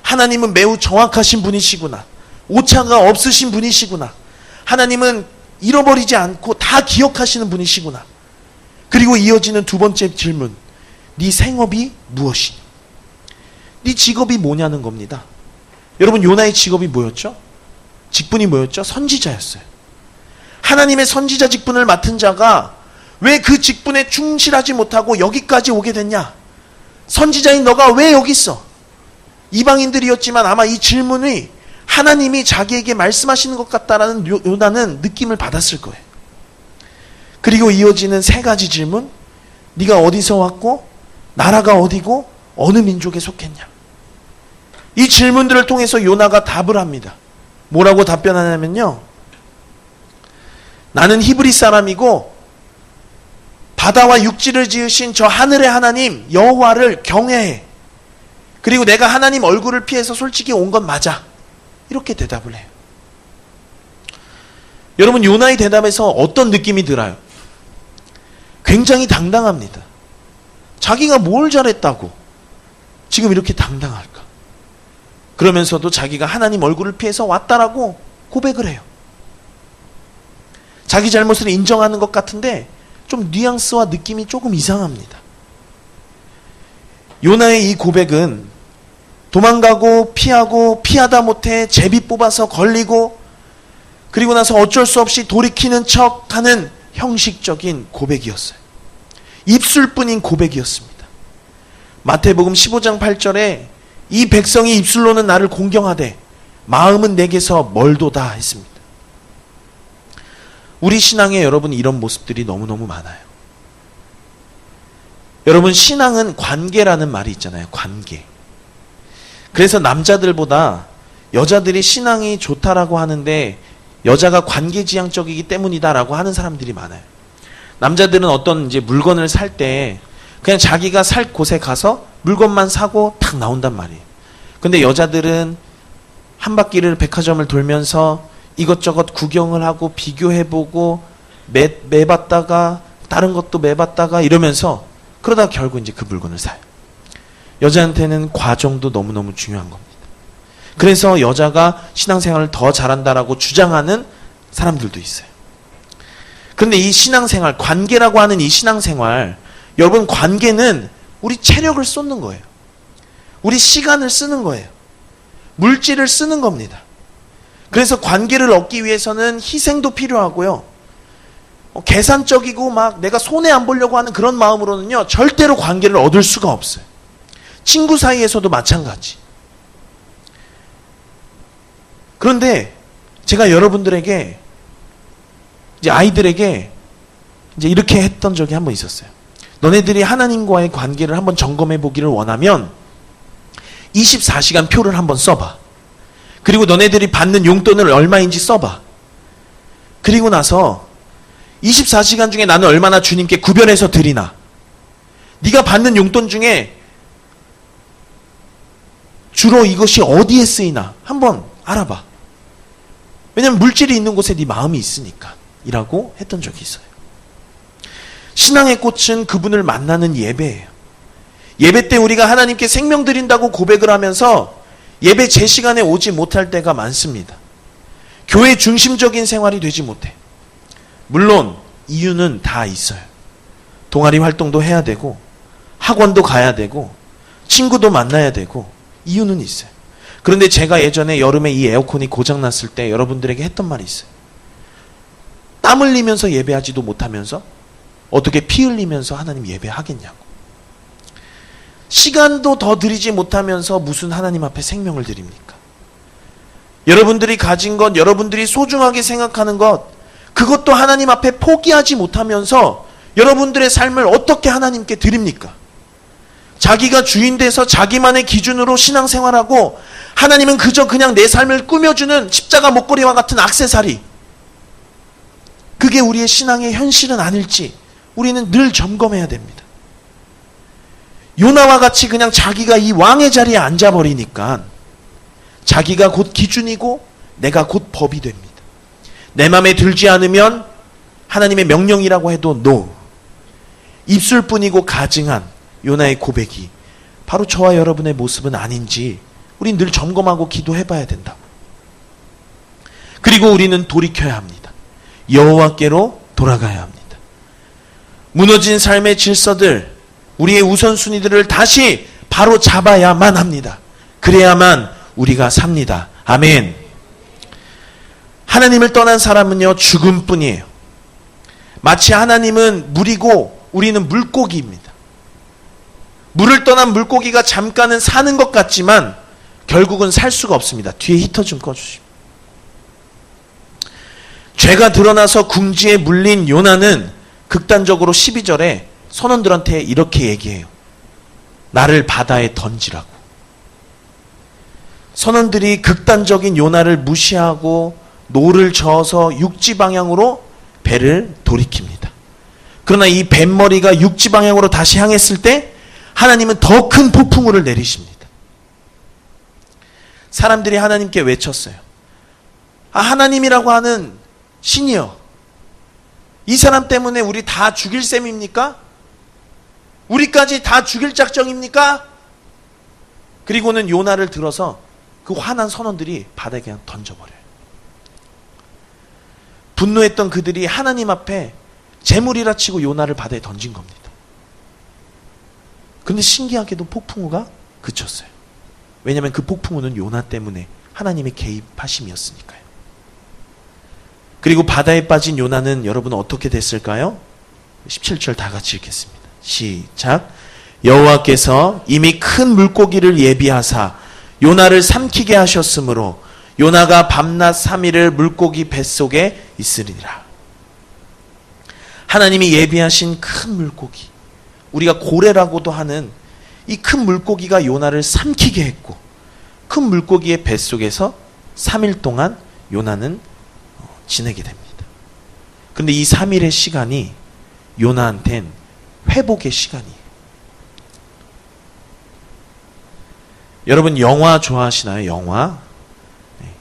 하나님은 매우 정확하신 분이시구나. 오차가 없으신 분이시구나. 하나님은 잃어버리지 않고 다 기억하시는 분이시구나. 그리고 이어지는 두 번째 질문. 네 생업이 무엇이냐? 네 직업이 뭐냐는 겁니다. 여러분, 요나의 직업이 뭐였죠? 직분이 뭐였죠? 선지자였어요. 하나님의 선지자 직분을 맡은 자가 왜 그 직분에 충실하지 못하고 여기까지 오게 됐냐? 선지자인 너가 왜 여기 있어? 이방인들이었지만 아마 이 질문이 하나님이 자기에게 말씀하시는 것 같다라는 요나는 느낌을 받았을 거예요. 그리고 이어지는 세 가지 질문. 네가 어디서 왔고 나라가 어디고 어느 민족에 속했냐? 이 질문들을 통해서 요나가 답을 합니다. 뭐라고 답변하냐면요, 나는 히브리 사람이고 바다와 육지를 지으신 저 하늘의 하나님 여호와를 경외해. 그리고 내가 하나님 얼굴을 피해서 솔직히 온 건 맞아. 이렇게 대답을 해요. 여러분, 요나의 대답에서 어떤 느낌이 들어요? 굉장히 당당합니다. 자기가 뭘 잘했다고 지금 이렇게 당당할까? 그러면서도 자기가 하나님 얼굴을 피해서 왔다라고 고백을 해요. 자기 잘못을 인정하는 것 같은데 좀 뉘앙스와 느낌이 조금 이상합니다. 요나의 이 고백은 도망가고 피하고 피하다 못해 제비 뽑아서 걸리고 그리고 나서 어쩔 수 없이 돌이키는 척하는 형식적인 고백이었어요. 입술뿐인 고백이었습니다. 마태복음 15장 8절에 이 백성이 입술로는 나를 공경하되 마음은 내게서 멀도다 했습니다. 우리 신앙에 여러분 이런 모습들이 너무너무 많아요. 여러분, 신앙은 관계라는 말이 있잖아요. 관계. 그래서 남자들보다 여자들이 신앙이 좋다라고 하는데 여자가 관계지향적이기 때문이다라고 하는 사람들이 많아요. 남자들은 어떤 이제 물건을 살 때 그냥 자기가 살 곳에 가서 물건만 사고 탁 나온단 말이에요. 근데 여자들은 한 바퀴를 백화점을 돌면서 이것저것 구경을 하고 비교해보고 매봤다가 다른 것도 매봤다가 이러면서 그러다 결국 이제 그 물건을 사요. 여자한테는 과정도 너무너무 중요한 겁니다. 그래서 여자가 신앙생활을 더 잘한다라고 주장하는 사람들도 있어요. 그런데 이 신앙생활, 관계라고 하는 이 신앙생활, 여러분, 관계는 우리 체력을 쏟는 거예요. 우리 시간을 쓰는 거예요. 물질을 쓰는 겁니다. 그래서 관계를 얻기 위해서는 희생도 필요하고요. 계산적이고 막 내가 손해 안 보려고 하는 그런 마음으로는요, 절대로 관계를 얻을 수가 없어요. 친구 사이에서도 마찬가지. 그런데 제가 여러분들에게, 이제 아이들에게 이제 이렇게 했던 적이 한 번 있었어요. 너네들이 하나님과의 관계를 한번 점검해 보기를 원하면 24시간 표를 한번 써봐. 그리고 너네들이 받는 용돈을 얼마인지 써봐. 그리고 나서 24시간 중에 나는 얼마나 주님께 구별해서 드리나, 네가 받는 용돈 중에 주로 이것이 어디에 쓰이나 한번 알아봐. 왜냐면 물질이 있는 곳에 네 마음이 있으니까 이라고 했던 적이 있어요. 신앙의 꽃은 그분을 만나는 예배예요. 예배 때 우리가 하나님께 생명 드린다고 고백을 하면서 예배 제 시간에 오지 못할 때가 많습니다. 교회 중심적인 생활이 되지 못해. 물론 이유는 다 있어요. 동아리 활동도 해야 되고 학원도 가야 되고 친구도 만나야 되고 이유는 있어요. 그런데 제가 예전에 여름에 이 에어컨이 고장났을 때 여러분들에게 했던 말이 있어요. 땀 흘리면서 예배하지도 못하면서 어떻게 피 흘리면서 하나님 예배하겠냐고. 시간도 더 드리지 못하면서 무슨 하나님 앞에 생명을 드립니까? 여러분들이 가진 것, 여러분들이 소중하게 생각하는 것, 그것도 하나님 앞에 포기하지 못하면서 여러분들의 삶을 어떻게 하나님께 드립니까? 자기가 주인 돼서 자기만의 기준으로 신앙생활하고 하나님은 그저 그냥 내 삶을 꾸며주는 십자가 목걸이와 같은 액세서리, 그게 우리의 신앙의 현실은 아닐지 우리는 늘 점검해야 됩니다. 요나와 같이 그냥 자기가 이 왕의 자리에 앉아버리니까 자기가 곧 기준이고 내가 곧 법이 됩니다. 내 마음에 들지 않으면 하나님의 명령이라고 해도 NO. 입술뿐이고 가증한 요나의 고백이 바로 저와 여러분의 모습은 아닌지 우린 늘 점검하고 기도해봐야 된다고. 그리고 우리는 돌이켜야 합니다. 여호와께로 돌아가야 합니다. 무너진 삶의 질서들, 우리의 우선순위들을 다시 바로 잡아야만 합니다. 그래야만 우리가 삽니다. 아멘. 하나님을 떠난 사람은요, 죽음뿐이에요. 마치 하나님은 물이고 우리는 물고기입니다. 물을 떠난 물고기가 잠깐은 사는 것 같지만 결국은 살 수가 없습니다. 뒤에 히터 좀 꺼주시오. 죄가 드러나서 궁지에 물린 요나는 극단적으로 12절에 선원들한테 이렇게 얘기해요. 나를 바다에 던지라고. 선원들이 극단적인 요나를 무시하고 노를 저어서 육지 방향으로 배를 돌이킵니다. 그러나 이 뱃머리가 육지 방향으로 다시 향했을 때 하나님은 더 큰 폭풍우를 내리십니다. 사람들이 하나님께 외쳤어요. 아, 하나님이라고 하는 신이여, 이 사람 때문에 우리 다 죽일 셈입니까? 우리까지 다 죽일 작정입니까? 그리고는 요나를 들어서 그 화난 선원들이 바다에 그냥 던져버려요. 분노했던 그들이 하나님 앞에 재물이라 치고 요나를 바다에 던진 겁니다. 그런데 신기하게도 폭풍우가 그쳤어요. 왜냐하면 그 폭풍우는 요나 때문에 하나님의 개입하심이었으니까요. 그리고 바다에 빠진 요나는 여러분 어떻게 됐을까요? 17절 다 같이 읽겠습니다. 시작. 여호와께서 이미 큰 물고기를 예비하사 요나를 삼키게 하셨으므로 요나가 밤낮 3일을 물고기 뱃속에 있으리라. 하나님이 예비하신 큰 물고기, 우리가 고래라고도 하는 이 큰 물고기가 요나를 삼키게 했고, 큰 물고기의 뱃속에서 3일 동안 요나는 지내게 됩니다. 그런데 이 3일의 시간이 요나한텐 회복의 시간이에요. 여러분 영화 좋아하시나요? 영화? 네.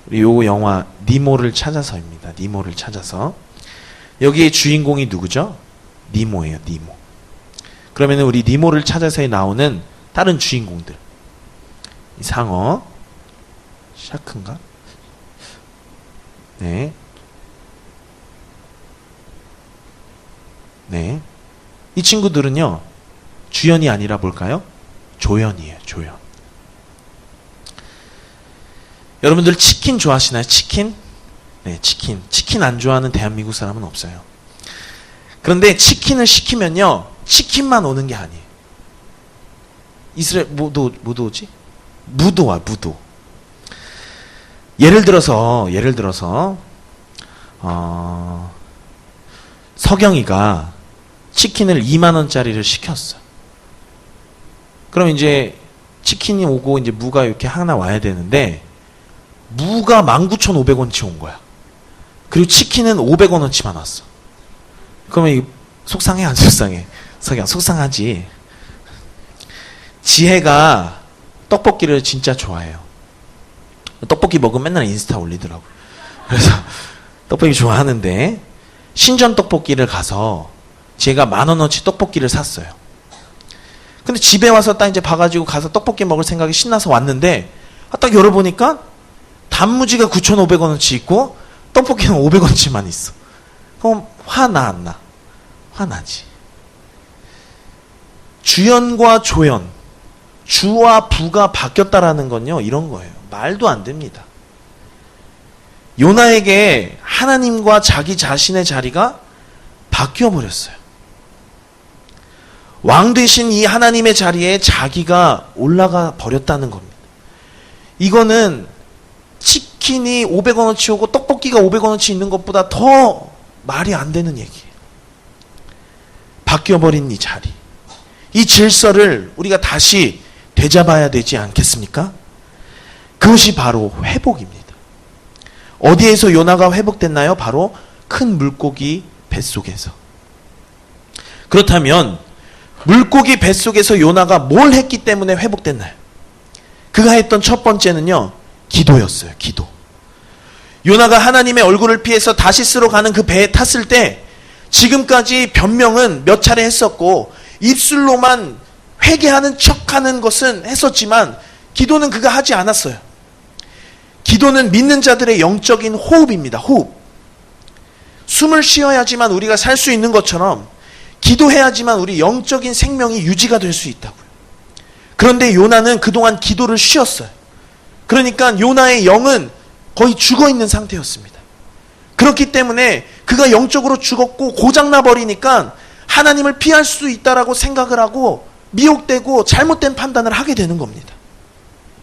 우리 요 영화 니모를 찾아서입니다. 니모를 찾아서. 여기에 주인공이 누구죠? 니모예요. 니모. 그러면 우리 니모를 찾아서에 나오는 다른 주인공들. 이 상어, 샤크인가? 네. 네. 이 친구들은요, 주연이 아니라 뭘까요? 조연이에요, 조연. 여러분들 치킨 좋아하시나요? 치킨? 네, 치킨. 치킨 안 좋아하는 대한민국 사람은 없어요. 그런데 치킨을 시키면요, 치킨만 오는 게 아니에요. 이스라엘, 뭐 오지? 무도 와, 무도. 예를 들어서, 서경이가 치킨을 2만원짜리를 시켰어. 그럼 이제 치킨이 오고 이제 무가 이렇게 하나 와야 되는데, 무가 19,500원치 온 거야. 그리고 치킨은 500원어치만 왔어. 그러면 이거 속상해, 안 속상해? 서경, 속상하지. 지혜가 떡볶이를 진짜 좋아해요. 떡볶이 먹으면 맨날 인스타 올리더라고. 그래서 떡볶이 좋아하는데 신전 떡볶이를 가서 제가 10,000원어치 떡볶이를 샀어요. 근데 집에 와서 딱 이제 봐가지고 가서 떡볶이 먹을 생각이 신나서 왔는데, 딱 열어보니까 단무지가 9,500원어치 있고 떡볶이는 500원어치만 있어. 그럼 화나 안 나? 화나지. 주연과 조연, 주와 부가 바뀌었다라는 건요, 이런 거예요. 말도 안 됩니다. 요나에게 하나님과 자기 자신의 자리가 바뀌어 버렸어요. 왕 되신 이 하나님의 자리에 자기가 올라가 버렸다는 겁니다. 이거는 치킨이 500원어치 오고 떡볶이가 500원어치 있는 것보다 더 말이 안 되는 얘기예요. 바뀌어버린 이 자리. 이 질서를 우리가 다시 되잡아야 되지 않겠습니까? 그것이 바로 회복입니다. 어디에서 요나가 회복됐나요? 바로 큰 물고기 뱃속에서. 그렇다면 물고기 뱃속에서 요나가 뭘 했기 때문에 회복됐나요? 그가 했던 첫 번째는요, 기도였어요. 기도. 요나가 하나님의 얼굴을 피해서 다시스로 가는 그 배에 탔을 때 지금까지 변명은 몇 차례 했었고 입술로만 회개하는 척하는 것은 했었지만 기도는 그가 하지 않았어요. 기도는 믿는 자들의 영적인 호흡입니다. 호흡. 숨을 쉬어야지만 우리가 살 수 있는 것처럼 기도해야지만 우리 영적인 생명이 유지가 될 수 있다고요. 그런데 요나는 그동안 기도를 쉬었어요. 그러니까 요나의 영은 거의 죽어 있는 상태였습니다. 그렇기 때문에 그가 영적으로 죽었고 고장나 버리니까 하나님을 피할 수 있다라고 생각을 하고 미혹되고 잘못된 판단을 하게 되는 겁니다.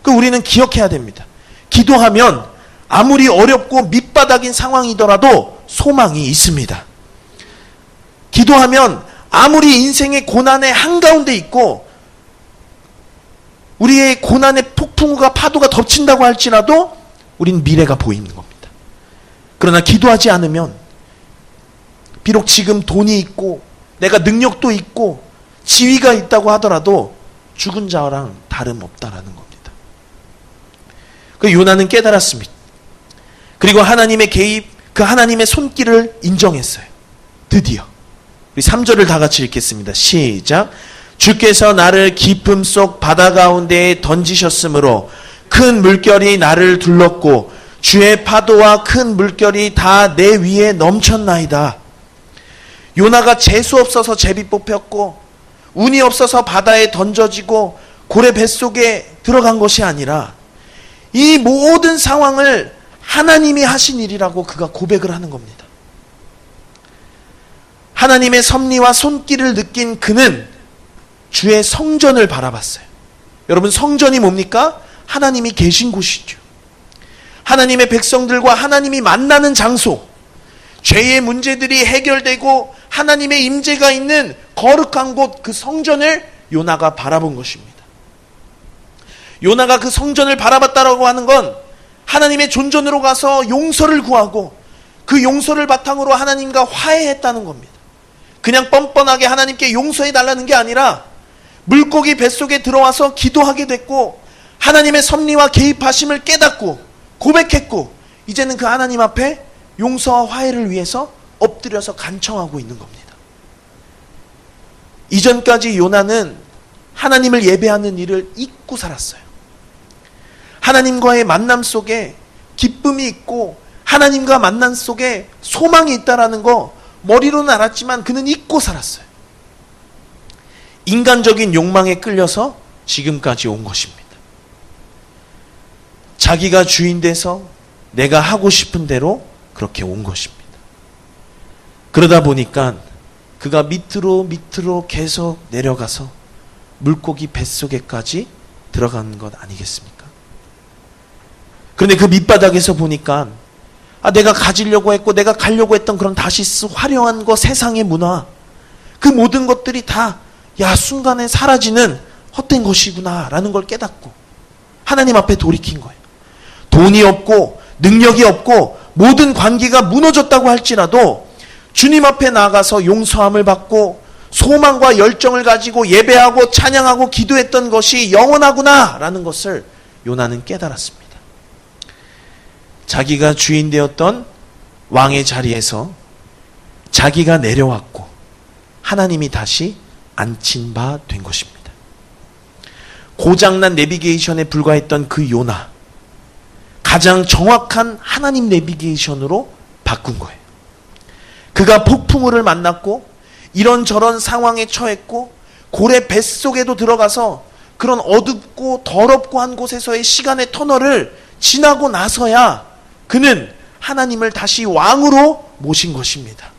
그 우리는 기억해야 됩니다. 기도하면 아무리 어렵고 밑바닥인 상황이더라도 소망이 있습니다. 기도하면 아무리 인생의 고난의 한가운데 있고 우리의 고난의 폭풍우가 파도가 덮친다고 할지라도 우린 미래가 보이는 겁니다. 그러나 기도하지 않으면 비록 지금 돈이 있고 내가 능력도 있고 지위가 있다고 하더라도 죽은 자랑 다름없다라는 겁니다. 그 요나는 깨달았습니다. 그리고 하나님의 개입, 그 하나님의 손길을 인정했어요. 드디어. 우리 3절을 다 같이 읽겠습니다. 시작. 주께서 나를 깊음 속 바다 가운데에 던지셨으므로 큰 물결이 나를 둘렀고 주의 파도와 큰 물결이 다 내 위에 넘쳤나이다. 요나가 재수 없어서 제비 뽑혔고 운이 없어서 바다에 던져지고 고래 뱃속에 들어간 것이 아니라 이 모든 상황을 하나님이 하신 일이라고 그가 고백을 하는 겁니다. 하나님의 섭리와 손길을 느낀 그는 주의 성전을 바라봤어요. 여러분, 성전이 뭡니까? 하나님이 계신 곳이죠. 하나님의 백성들과 하나님이 만나는 장소, 죄의 문제들이 해결되고 하나님의 임재가 있는 거룩한 곳, 그 성전을 요나가 바라본 것입니다. 요나가 그 성전을 바라봤다라고 하는 건 하나님의 존전으로 가서 용서를 구하고 그 용서를 바탕으로 하나님과 화해했다는 겁니다. 그냥 뻔뻔하게 하나님께 용서해달라는 게 아니라 물고기 뱃속에 들어와서 기도하게 됐고 하나님의 섭리와 개입하심을 깨닫고 고백했고 이제는 그 하나님 앞에 용서와 화해를 위해서 엎드려서 간청하고 있는 겁니다. 이전까지 요나는 하나님을 예배하는 일을 잊고 살았어요. 하나님과의 만남 속에 기쁨이 있고 하나님과 만남 속에 소망이 있다라는 거 머리로는 알았지만 그는 잊고 살았어요. 인간적인 욕망에 끌려서 지금까지 온 것입니다. 자기가 주인 돼서 내가 하고 싶은 대로 그렇게 온 것입니다. 그러다 보니까 그가 밑으로 계속 내려가서 물고기 뱃속에까지 들어가는 것 아니겠습니까? 그런데 그 밑바닥에서 보니까 내가 가지려고 했고 내가 가려고 했던 그런 다시스 화려한 거, 세상의 문화, 그 모든 것들이 다 순간에 사라지는 헛된 것이구나 라는 걸 깨닫고 하나님 앞에 돌이킨 거예요. 돈이 없고 능력이 없고 모든 관계가 무너졌다고 할지라도 주님 앞에 나가서 용서함을 받고 소망과 열정을 가지고 예배하고 찬양하고 기도했던 것이 영원하구나 라는 것을 요나는 깨달았습니다. 자기가 주인 되었던 왕의 자리에서 자기가 내려왔고 하나님이 다시 앉힌 바 된 것입니다. 고장난 내비게이션에 불과했던 그 요나, 가장 정확한 하나님 내비게이션으로 바꾼 거예요. 그가 폭풍우를 만났고 이런저런 상황에 처했고 고래 뱃속에도 들어가서 그런 어둡고 더럽고 한 곳에서의 시간의 터널을 지나고 나서야 그는 하나님을 다시 왕으로 모신 것입니다.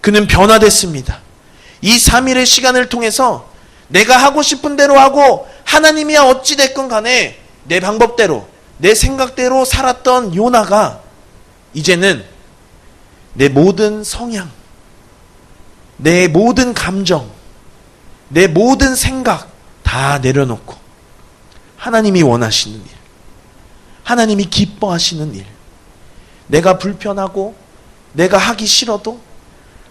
그는 변화됐습니다. 이 3일의 시간을 통해서 내가 하고 싶은 대로 하고 하나님이야 어찌됐건 간에 내 방법대로 내 생각대로 살았던 요나가 이제는 내 모든 성향, 내 모든 감정, 내 모든 생각 다 내려놓고 하나님이 원하시는 일, 하나님이 기뻐하시는 일, 내가 불편하고 내가 하기 싫어도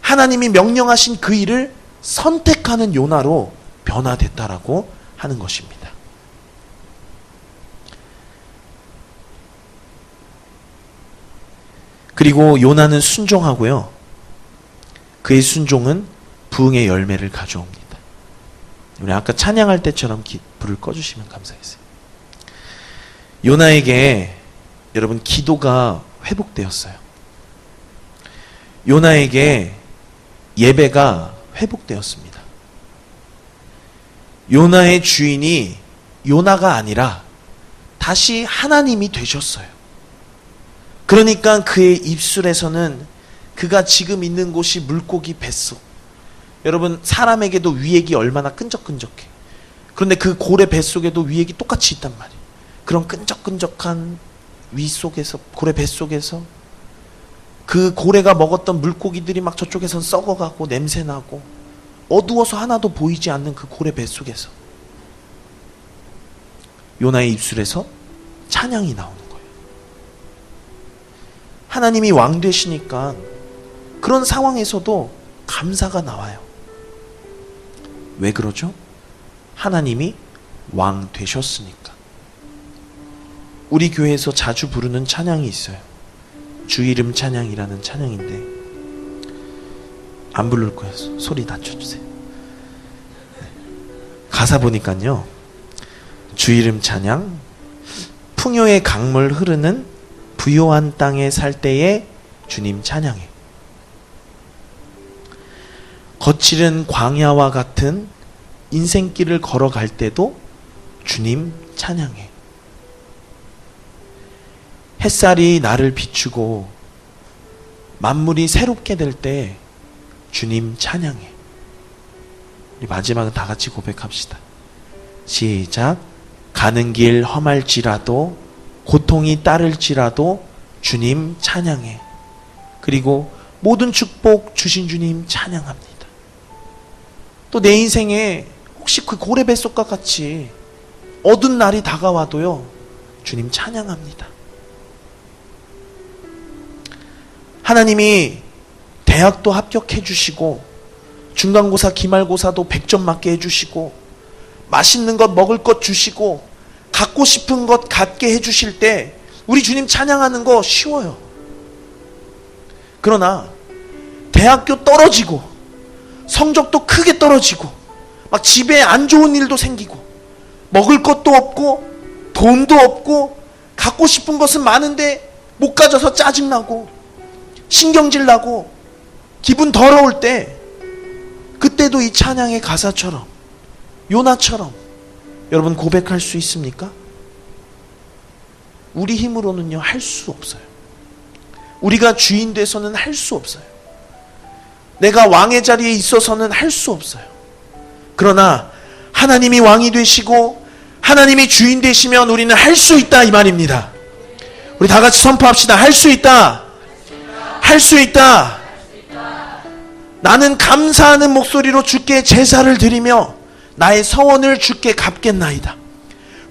하나님이 명령하신 그 일을 선택하는 요나로 변화됐다라고 하는 것입니다. 그리고 요나는 순종하고요. 그의 순종은 부흥의 열매를 가져옵니다. 우리 아까 찬양할 때처럼 불을 꺼주시면 감사하겠어요. 요나에게 여러분 기도가 회복되었어요. 요나에게 예배가 회복되었습니다. 요나의 주인이 요나가 아니라 다시 하나님이 되셨어요. 그러니까 그의 입술에서는 그가 지금 있는 곳이 물고기 뱃속. 여러분 사람에게도 위액이 얼마나 끈적끈적해. 그런데 그 고래 뱃속에도 위액이 똑같이 있단 말이에요. 그런 끈적끈적한 위 속에서, 고래 뱃속에서 그 고래가 먹었던 물고기들이 막 저쪽에선 썩어가고 냄새나고 어두워서 하나도 보이지 않는 그 고래 뱃속에서 요나의 입술에서 찬양이 나오는 거예요. 하나님이 왕 되시니까 그런 상황에서도 감사가 나와요. 왜 그러죠? 하나님이 왕 되셨으니까. 우리 교회에서 자주 부르는 찬양이 있어요. 주 이름 찬양이라는 찬양인데 안 부를 거예요. 소리 낮춰주세요. 가사 보니까요. 주 이름 찬양, 풍요의 강물 흐르는 부요한 땅에 살 때에 주님 찬양해. 거칠은 광야와 같은 인생길을 걸어갈 때도 주님 찬양해. 햇살이 나를 비추고 만물이 새롭게 될 때 주님 찬양해. 우리 마지막은 다 같이 고백합시다. 시작. 가는 길 험할지라도 고통이 따를지라도 주님 찬양해. 그리고 모든 축복 주신 주님 찬양합니다. 또 내 인생에 혹시 그 고래 뱃속과 같이 어두운 날이 다가와도요, 주님 찬양합니다. 하나님이 대학도 합격해 주시고 중간고사 기말고사도 100점 맞게 해주시고 맛있는 것 먹을 것 주시고 갖고 싶은 것 갖게 해주실 때 우리 주님 찬양하는 거 쉬워요. 그러나 대학교 떨어지고 성적도 크게 떨어지고 막 집에 안 좋은 일도 생기고 먹을 것도 없고 돈도 없고 갖고 싶은 것은 많은데 못 가져서 짜증나고 신경질 나고 기분 더러울 때 그때도 이 찬양의 가사처럼 요나처럼 여러분 고백할 수 있습니까? 우리 힘으로는요 할 수 없어요. 우리가 주인 돼서는 할 수 없어요. 내가 왕의 자리에 있어서는 할 수 없어요. 그러나 하나님이 왕이 되시고 하나님이 주인 되시면 우리는 할 수 있다 이 말입니다. 우리 다 같이 선포합시다. 할 수 있다. 할 수 있다. 나는 감사하는 목소리로 주께 제사를 드리며 나의 서원을 주께 갚겠나이다.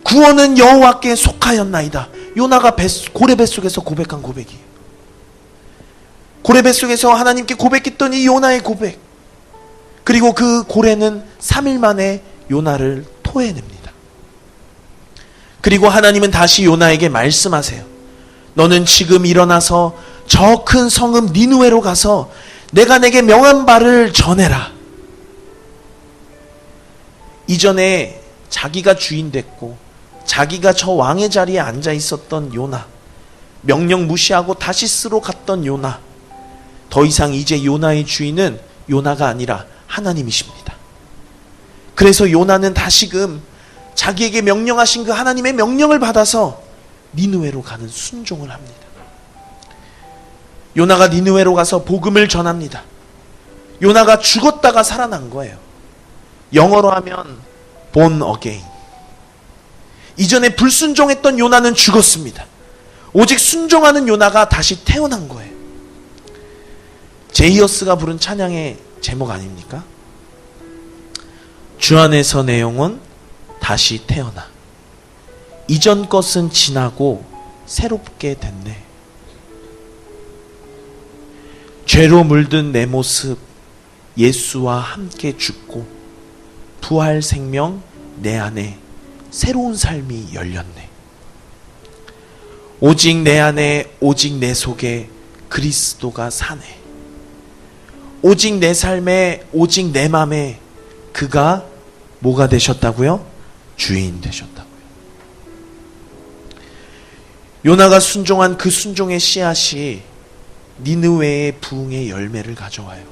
구원은 여호와께 속하였나이다. 요나가 고래 뱃속에서 고백한 고백이에요. 고래 뱃속에서 하나님께 고백했던 이 요나의 고백. 그리고 그 고래는 3일 만에 요나를 토해냅니다. 그리고 하나님은 다시 요나에게 말씀하세요. 너는 지금 일어나서 저 큰 성읍 니느웨로 가서 내가 내게 명한 바를 전해라. 이전에 자기가 주인 됐고 자기가 저 왕의 자리에 앉아 있었던 요나, 명령 무시하고 다시스로 갔던 요나, 더 이상 이제 요나의 주인은 요나가 아니라 하나님이십니다. 그래서 요나는 다시금 자기에게 명령하신 그 하나님의 명령을 받아서 니느웨로 가는 순종을 합니다. 요나가 니느웨로 가서 복음을 전합니다. 요나가 죽었다가 살아난 거예요. 영어로 하면 born again. 이전에 불순종했던 요나는 죽었습니다. 오직 순종하는 요나가 다시 태어난 거예요. 제이어스가 부른 찬양의 제목 아닙니까? 주 안에서 내 영혼 다시 태어나 이전 것은 지나고 새롭게 됐네. 죄로 물든 내 모습 예수와 함께 죽고 부활 생명 내 안에 새로운 삶이 열렸네. 오직 내 안에 오직 내 속에 그리스도가 사네. 오직 내 삶에 오직 내 맘에 그가 뭐가 되셨다고요? 주인 되셨다고요. 요나가 순종한 그 순종의 씨앗이 니느웨의 부흥의 열매를 가져와요.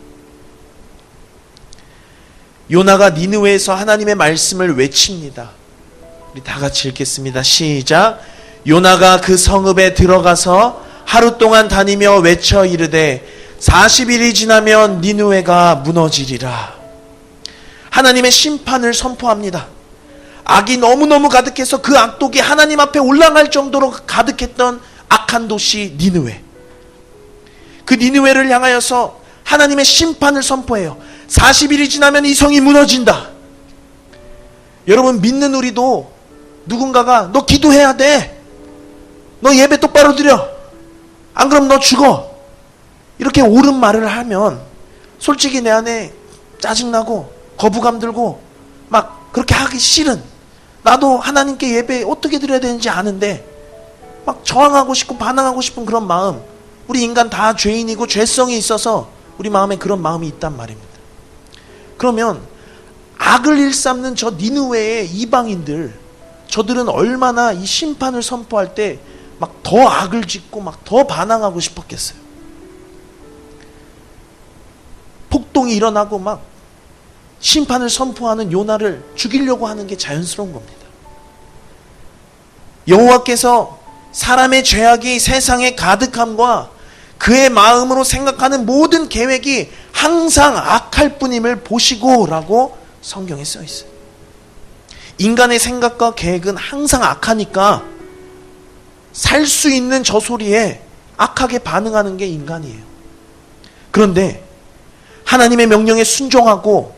요나가 니느웨에서 하나님의 말씀을 외칩니다. 우리 다 같이 읽겠습니다. 시작. 요나가 그 성읍에 들어가서 하루 동안 다니며 외쳐 이르되 40일이 지나면 니느웨가 무너지리라. 하나님의 심판을 선포합니다. 악이 너무너무 가득해서 그 악독이 하나님 앞에 올라갈 정도로 가득했던 악한 도시 니느웨. 그 니느웨를 향하여서 하나님의 심판을 선포해요. 40일이 지나면 이 성이 무너진다. 여러분, 믿는 우리도 누군가가 너 기도해야 돼, 너 예배 똑바로 드려, 안 그럼 너 죽어, 이렇게 옳은 말을 하면 솔직히 내 안에 짜증나고 거부감 들고 막 그렇게 하기 싫은, 나도 하나님께 예배 어떻게 드려야 되는지 아는데 막 저항하고 싶고 반항하고 싶은 그런 마음, 우리 인간 다 죄인이고 죄성이 있어서 우리 마음에 그런 마음이 있단 말입니다. 그러면 악을 일삼는 저 니느웨의 이방인들, 저들은 얼마나 이 심판을 선포할 때 막 더 악을 짓고 막 더 반항하고 싶었겠어요. 폭동이 일어나고 막 심판을 선포하는 요나를 죽이려고 하는 게 자연스러운 겁니다. 여호와께서 사람의 죄악이 세상의 가득함과 그의 마음으로 생각하는 모든 계획이 항상 악할 뿐임을 보시고 라고 성경에 써 있어요. 인간의 생각과 계획은 항상 악하니까 살 수 있는 저 소리에 악하게 반응하는 게 인간이에요. 그런데 하나님의 명령에 순종하고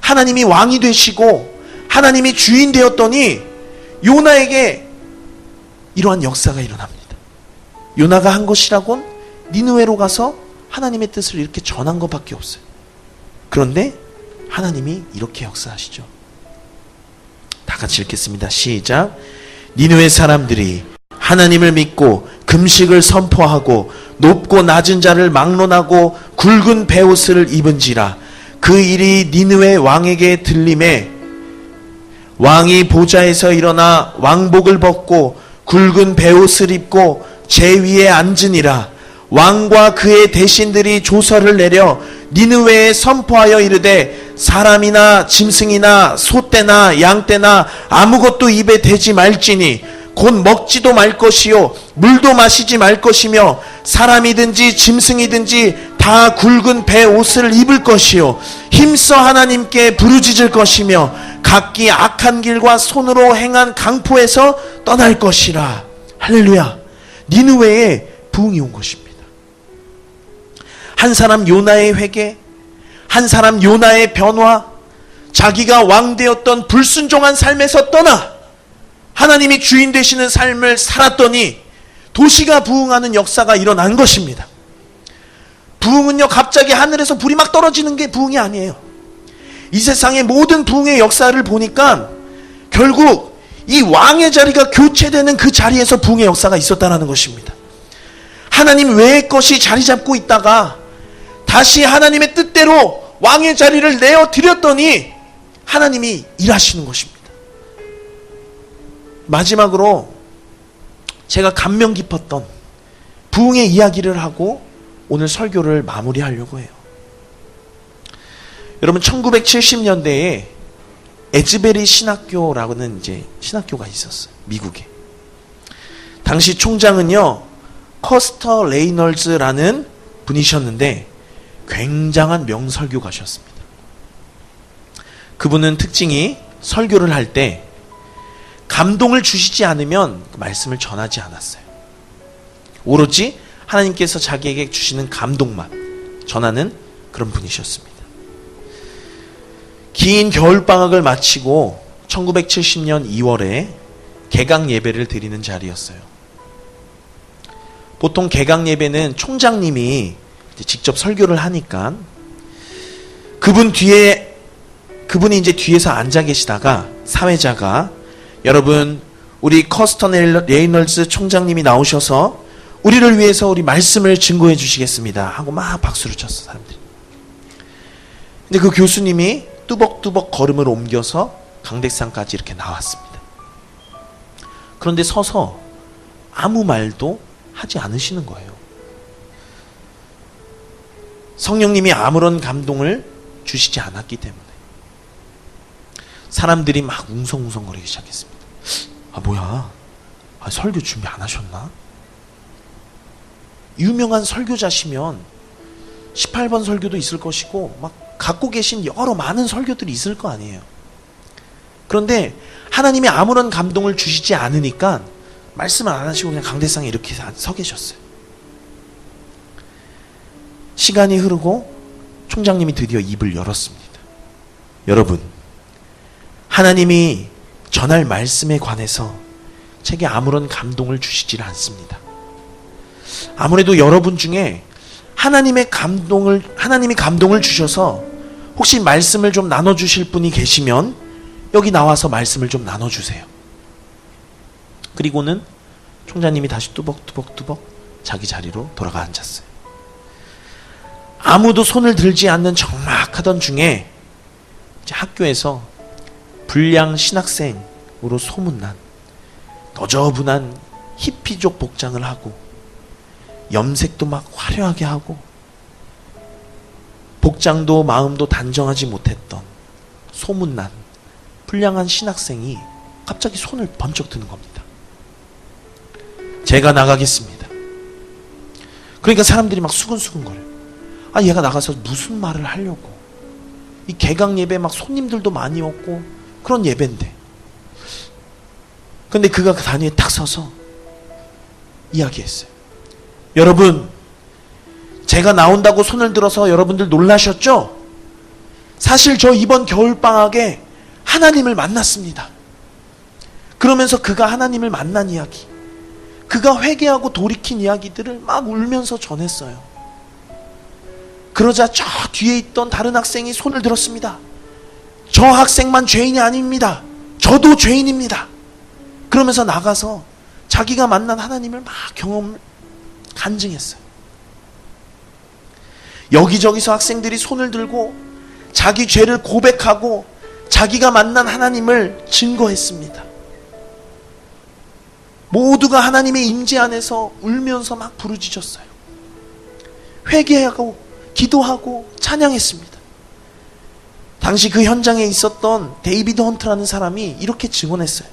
하나님이 왕이 되시고 하나님이 주인 되었더니 요나에게 이러한 역사가 일어납니다. 요나가 한 것이라곤 니느웨로 가서 하나님의 뜻을 이렇게 전한 것밖에 없어요. 그런데 하나님이 이렇게 역사하시죠. 다 같이 읽겠습니다. 시작. 니느웨 사람들이 하나님을 믿고 금식을 선포하고 높고 낮은 자를 막론하고 굵은 베옷을 입은지라. 그 일이 니느웨 왕에게 들림에 왕이 보좌에서 일어나 왕복을 벗고 굵은 베옷을 입고 제 위에 앉으니라. 왕과 그의 대신들이 조서를 내려 니느웨에 선포하여 이르되 사람이나 짐승이나 소떼나 양떼나 아무것도 입에 대지 말지니 곧 먹지도 말 것이요 물도 마시지 말 것이며 사람이든지 짐승이든지 다 굵은 베옷을 입을 것이요 힘써 하나님께 부르짖을 것이며 각기 악한 길과 손으로 행한 강포에서 떠날 것이라. 할렐루야. 니느웨에 부흥이 온 것입니다. 한 사람 요나의 회개, 한 사람 요나의 변화, 자기가 왕 되었던 불순종한 삶에서 떠나 하나님이 주인 되시는 삶을 살았더니 도시가 부흥하는 역사가 일어난 것입니다. 부흥은요, 갑자기 하늘에서 불이 막 떨어지는 게 부흥이 아니에요. 이 세상의 모든 부흥의 역사를 보니까 결국 이 왕의 자리가 교체되는 그 자리에서 부흥의 역사가 있었다는 것입니다. 하나님 외의 것이 자리 잡고 있다가 다시 하나님의 뜻대로 왕의 자리를 내어 드렸더니 하나님이 일하시는 것입니다. 마지막으로 제가 감명 깊었던 부흥의 이야기를 하고 오늘 설교를 마무리하려고 해요. 여러분, 1970년대에 에즈베리 신학교라고는 이제 신학교가 있었어요. 미국에. 당시 총장은요, 커스터 레이널즈라는 분이셨는데 굉장한 명설교가셨습니다. 그분은 특징이 설교를 할 때 감동을 주시지 않으면 그 말씀을 전하지 않았어요. 오로지 하나님께서 자기에게 주시는 감동만 전하는 그런 분이셨습니다. 긴 겨울방학을 마치고 1970년 2월에 개강 예배를 드리는 자리였어요. 보통 개강 예배는 총장님이 직접 설교를 하니까 그분이 이제 뒤에서 앉아 계시다가 사회자가 여러분, 우리 커스터 레이널즈 총장님이 나오셔서 우리를 위해서 우리 말씀을 증거해 주시겠습니다 하고 막 박수를 쳤어, 사람들이. 근데 그 교수님이 뚜벅뚜벅 걸음을 옮겨서 강대상까지 이렇게 나왔습니다. 그런데 서서 아무 말도 하지 않으시는 거예요. 성령님이 아무런 감동을 주시지 않았기 때문에 사람들이 막 웅성웅성거리기 시작했습니다. 아, 뭐야? 아, 설교 준비 안 하셨나? 유명한 설교자시면 18번 설교도 있을 것이고 막 갖고 계신 여러 많은 설교들이 있을 거 아니에요. 그런데 하나님이 아무런 감동을 주시지 않으니까 말씀을 안 하시고 그냥 강대상에 이렇게 서 계셨어요. 시간이 흐르고 총장님이 드디어 입을 열었습니다. 여러분, 하나님이 전할 말씀에 관해서 제게 아무런 감동을 주시질 않습니다. 아무래도 여러분 중에 하나님이 감동을 주셔서 혹시 말씀을 좀 나눠주실 분이 계시면 여기 나와서 말씀을 좀 나눠주세요. 그리고는 총장님이 다시 뚜벅뚜벅뚜벅 자기 자리로 돌아가 앉았어요. 아무도 손을 들지 않는 적막하던 중에 이제 학교에서 불량 신학생으로 소문난 너저분한 히피족 복장을 하고 염색도 막 화려하게 하고 복장도 마음도 단정하지 못했던 소문난 불량한 신학생이 갑자기 손을 번쩍 드는 겁니다. 제가 나가겠습니다. 그러니까 사람들이 막 수근수근거려요. 아, 얘가 나가서 무슨 말을 하려고. 이 개강 예배 막 손님들도 많이 없고 그런 예배인데. 근데 그가 그 단위에 딱 서서 이야기했어요. 여러분, 제가 나온다고 손을 들어서 여러분들 놀라셨죠? 사실 저 이번 겨울방학에 하나님을 만났습니다. 그러면서 그가 하나님을 만난 이야기, 그가 회개하고 돌이킨 이야기들을 막 울면서 전했어요. 그러자 저 뒤에 있던 다른 학생이 손을 들었습니다. 저 학생만 죄인이 아닙니다. 저도 죄인입니다. 그러면서 나가서 자기가 만난 하나님을 막 간증했어요. 여기저기서 학생들이 손을 들고 자기 죄를 고백하고 자기가 만난 하나님을 증거했습니다. 모두가 하나님의 임재 안에서 울면서 막 부르짖었어요. 회개하고 기도하고 찬양했습니다. 당시 그 현장에 있었던 데이비드 헌트라는 사람이 이렇게 증언했어요.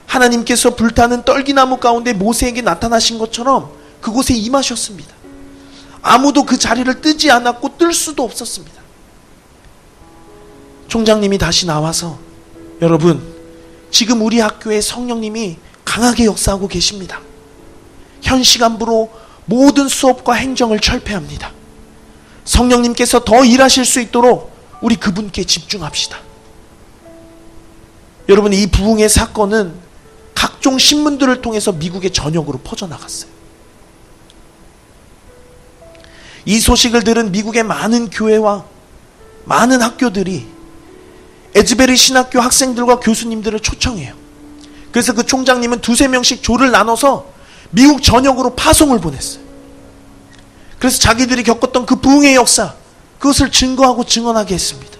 하나님께서 불타는 떨기나무 가운데 모세에게 나타나신 것처럼 그곳에 임하셨습니다. 아무도 그 자리를 뜨지 않았고 뜰 수도 없었습니다. 총장님이 다시 나와서 여러분, 지금 우리 학교에 성령님이 강하게 역사하고 계십니다. 현 시간부로 모든 수업과 행정을 철폐합니다. 성령님께서 더 일하실 수 있도록 우리 그분께 집중합시다. 여러분, 이 부흥의 사건은 각종 신문들을 통해서 미국의 전역으로 퍼져나갔어요. 이 소식을 들은 미국의 많은 교회와 많은 학교들이 에즈베리 신학교 학생들과 교수님들을 초청해요. 그래서 그 총장님은 2-3명씩 조를 나눠서 미국 전역으로 파송을 보냈어요. 그래서 자기들이 겪었던 그 부흥의 역사, 그것을 증거하고 증언하게 했습니다.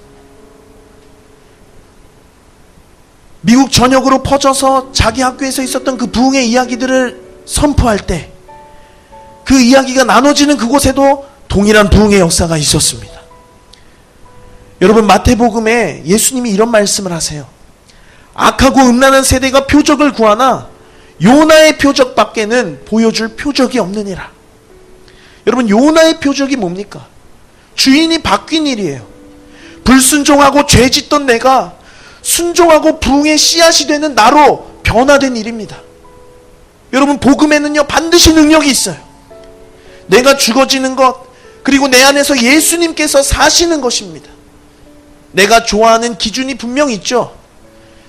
미국 전역으로 퍼져서 자기 학교에서 있었던 그 부흥의 이야기들을 선포할 때 그 이야기가 나눠지는 그곳에도 동일한 부흥의 역사가 있었습니다. 여러분, 마태복음에 예수님이 이런 말씀을 하세요. 악하고 음란한 세대가 표적을 구하나 요나의 표적밖에는 보여줄 표적이 없느니라. 여러분, 요나의 표적이 뭡니까? 주인이 바뀐 일이에요. 불순종하고 죄 짓던 내가 순종하고 부흥의 씨앗이 되는 나로 변화된 일입니다. 여러분, 복음에는요 반드시 능력이 있어요. 내가 죽어지는 것, 그리고 내 안에서 예수님께서 사시는 것입니다. 내가 좋아하는 기준이 분명히 있죠.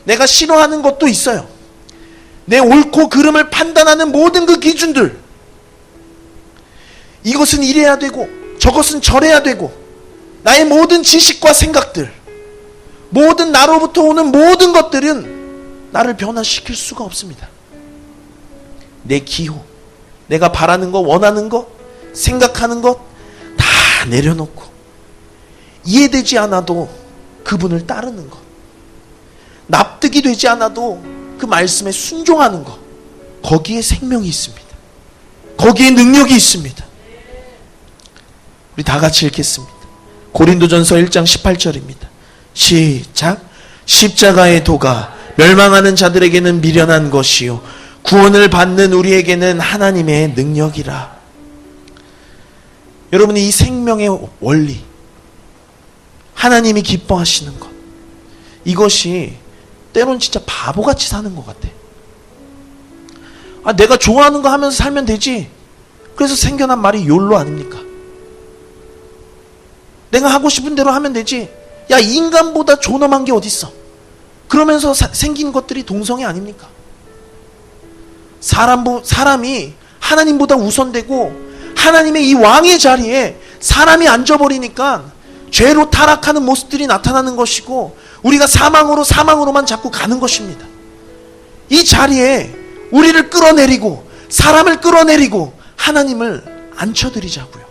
내가 싫어하는 것도 있어요. 내 옳고 그름을 판단하는 모든 그 기준들, 이것은 이래야 되고 저것은 저래야 되고, 나의 모든 지식과 생각들, 모든 나로부터 오는 모든 것들은 나를 변화시킬 수가 없습니다. 내 기호, 내가 바라는 것, 원하는 것, 생각하는 것 다 내려놓고 이해되지 않아도 그분을 따르는 것, 납득이 되지 않아도 그 말씀에 순종하는 것, 거기에 생명이 있습니다. 거기에 능력이 있습니다. 우리 다 같이 읽겠습니다. 고린도전서 1장 18절입니다. 시작. 십자가의 도가 멸망하는 자들에게는 미련한 것이요 구원을 받는 우리에게는 하나님의 능력이라. 여러분이 이 생명의 원리, 하나님이 기뻐하시는 것, 이것이 때론 진짜 바보같이 사는 것 같아. 내가 좋아하는 거 하면서 살면 되지. 그래서 생겨난 말이 욜로 아닙니까? 내가 하고 싶은 대로 하면 되지. 야, 인간보다 존엄한 게 어딨어. 그러면서 생긴 것들이 동성애 아닙니까? 사람이 하나님보다 우선되고 하나님의 이 왕의 자리에 사람이 앉아버리니까 죄로 타락하는 모습들이 나타나는 것이고, 우리가 사망으로만 자꾸 가는 것입니다. 이 자리에 우리를 끌어내리고 사람을 끌어내리고 하나님을 앉혀드리자고요.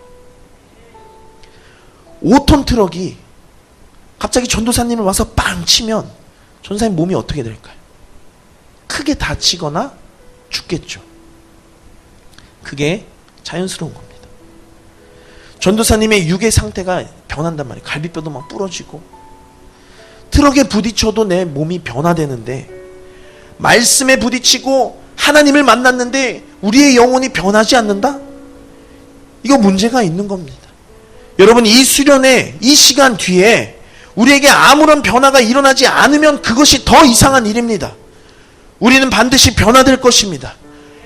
5톤 트럭이 갑자기 전도사님을 와서 빵 치면 전도사님 몸이 어떻게 될까요? 크게 다치거나 죽겠죠. 그게 자연스러운 겁니다. 전도사님의 육의 상태가 변한단 말이에요. 갈비뼈도 막 부러지고 트럭에 부딪혀도 내 몸이 변화되는데, 말씀에 부딪히고 하나님을 만났는데 우리의 영혼이 변하지 않는다? 이거 문제가 있는 겁니다. 여러분, 이 수련회, 이 시간 뒤에 우리에게 아무런 변화가 일어나지 않으면 그것이 더 이상한 일입니다. 우리는 반드시 변화될 것입니다.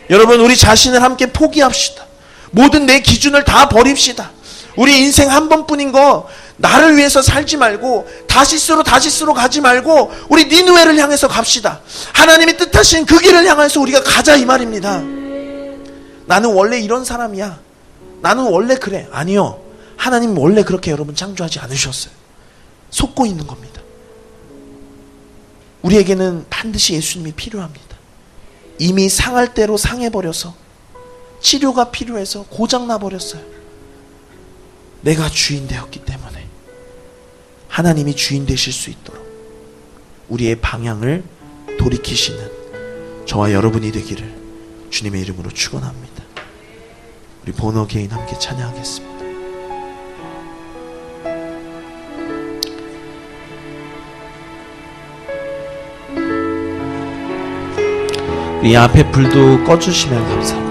여러분, 우리 자신을 함께 포기합시다. 모든 내 기준을 다 버립시다. 우리 인생 한 번뿐인 거 나를 위해서 살지 말고 다시스로 가지 말고 우리 니느웨를 향해서 갑시다. 하나님이 뜻하신 그 길을 향해서 우리가 가자, 이 말입니다. 나는 원래 이런 사람이야, 나는 원래 그래. 아니요, 하나님 원래 그렇게 여러분 창조하지 않으셨어요. 속고 있는 겁니다. 우리에게는 반드시 예수님이 필요합니다. 이미 상할 대로 상해버려서 치료가 필요해서 고장나버렸어요. 내가 주인 되었기 때문에 하나님이 주인 되실 수 있도록 우리의 방향을 돌이키시는 저와 여러분이 되기를 주님의 이름으로 축원합니다. 우리 본어게인 함께 찬양하겠습니다. 이 앞에 불도 꺼주시면 감사합니다.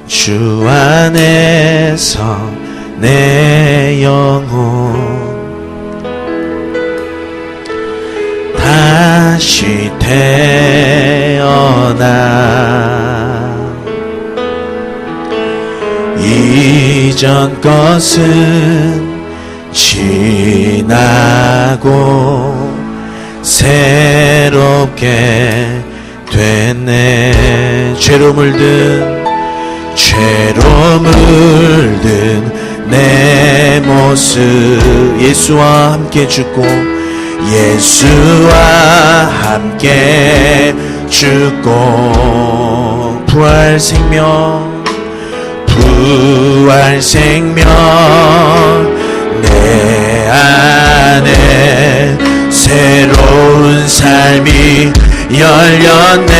주 안에서 내 영혼 다시 태어나 이전 것은 지나고 새롭게 됐네. 죄로 물든 내 모습 예수와 함께 죽고 예수와 함께 죽고 부활 부활 생명 내 안에 새로운 삶이 열렸네.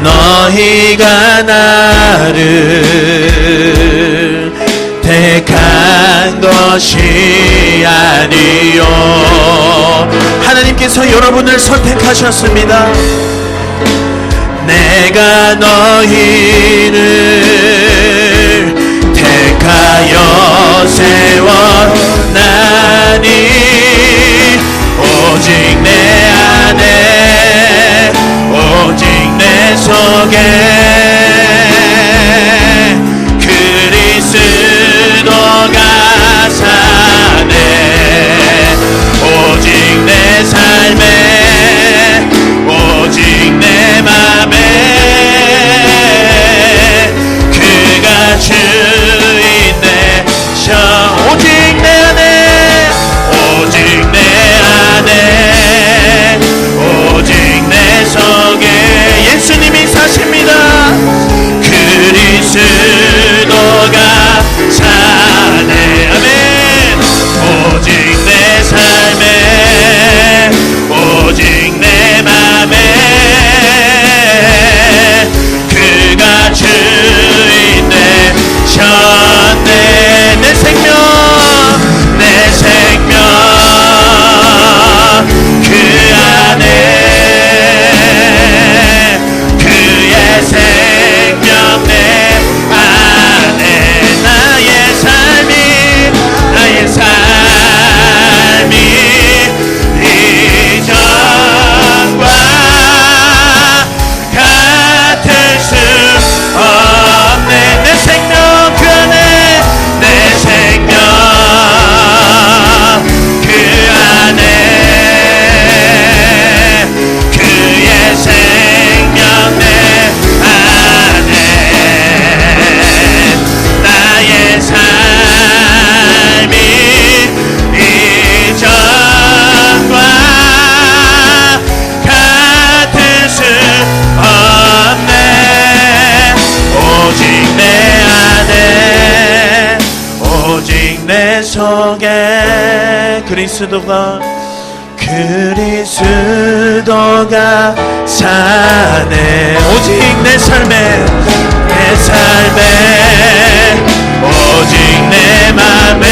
너희가 나를 택한 것이 아니요. 하나님께서 여러분을 선택하셨습니다. 내가 너희를 택하여 세웠나니 오직 내 안에 오직 내 속에 그리스도가 사네. 오직 내 삶에 오직 내 맘에 그가 주인 되셔. 오직 내 안에 오직 내 안에 오직 내 속에 예수님이 사십니다. 그리스도가 사네. 아멘. 오직 내 삶에 오직 내 맘에 그가 주인 되셨네. 내 생명 내 생명 그 안에 그의 생명 내 안에 나의 삶이 이전과 같을 수 없네. 내 생명 그 안에 내 생명 그 안에 그의 생명 내 안에 나의 삶이 이전과 같을 수 없네. 오직 내 안에 오직 내 속에 그리스도가 사네. 오직 내 삶에 오직 내 맘에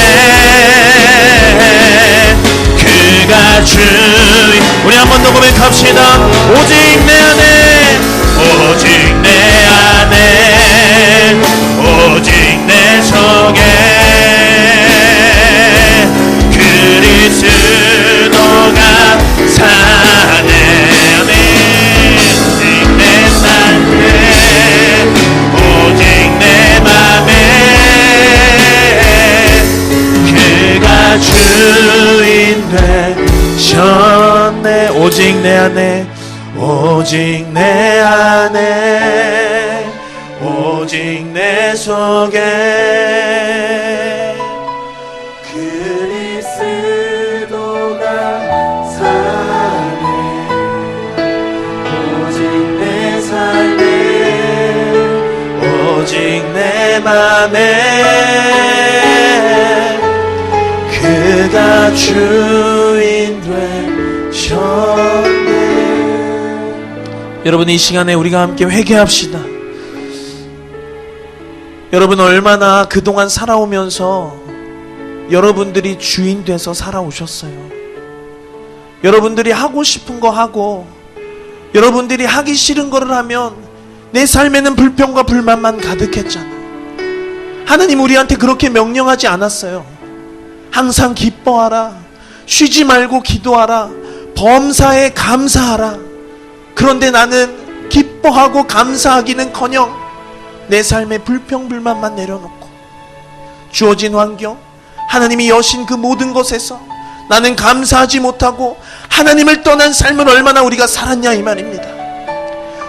그가 주인. 우리 한 번 더 고백합시다. 오직 내 안에 오직 내 안에 오직 내 속에 그리스도가 사네. 아멘. 오직 내 삶에 오직 내 맘에 그가 주인 되셨네. 오직 내 안에 오직 내 안에 오직 내 속에 그리스도가 사네. 오직 내 삶에 오직 내 맘에 그가 주인 되셨네. 여러분, 이 시간에 우리가 함께 회개합시다. 여러분, 얼마나 그동안 살아오면서 여러분들이 주인 돼서 살아오셨어요. 여러분들이 하고 싶은 거 하고 여러분들이 하기 싫은 거를 하면 내 삶에는 불평과 불만만 가득했잖아. 하나님 우리한테 그렇게 명령하지 않았어요. 항상 기뻐하라, 쉬지 말고 기도하라, 범사에 감사하라. 그런데 나는 기뻐하고 감사하기는커녕 내 삶에 불평불만만 내려놓고 주어진 환경, 하나님이 여신 그 모든 것에서 나는 감사하지 못하고 하나님을 떠난 삶을 얼마나 우리가 살았냐 이 말입니다.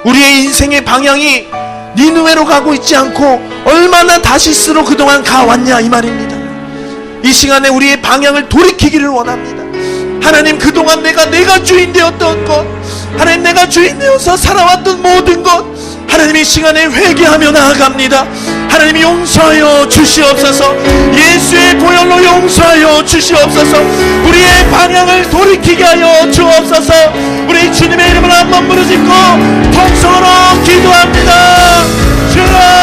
우리의 인생의 방향이 니느웨로 가고 있지 않고 얼마나 다시스로 그동안 가왔냐 이 말입니다. 이 시간에 우리의 방향을 돌이키기를 원합니다. 하나님, 그동안 내가 주인 되었던 것, 하나님, 내가 주인 되어서 살아왔던 모든 것 하나님 이 시간에 회개하며 나아갑니다. 하나님 용서하여 주시옵소서. 예수의 보혈로 용서하여 주시옵소서. 우리의 방향을 돌이키게 하여 주옵소서. 우리 주님의 이름을 한번 부르짖고 통성으로 기도합니다. 주여,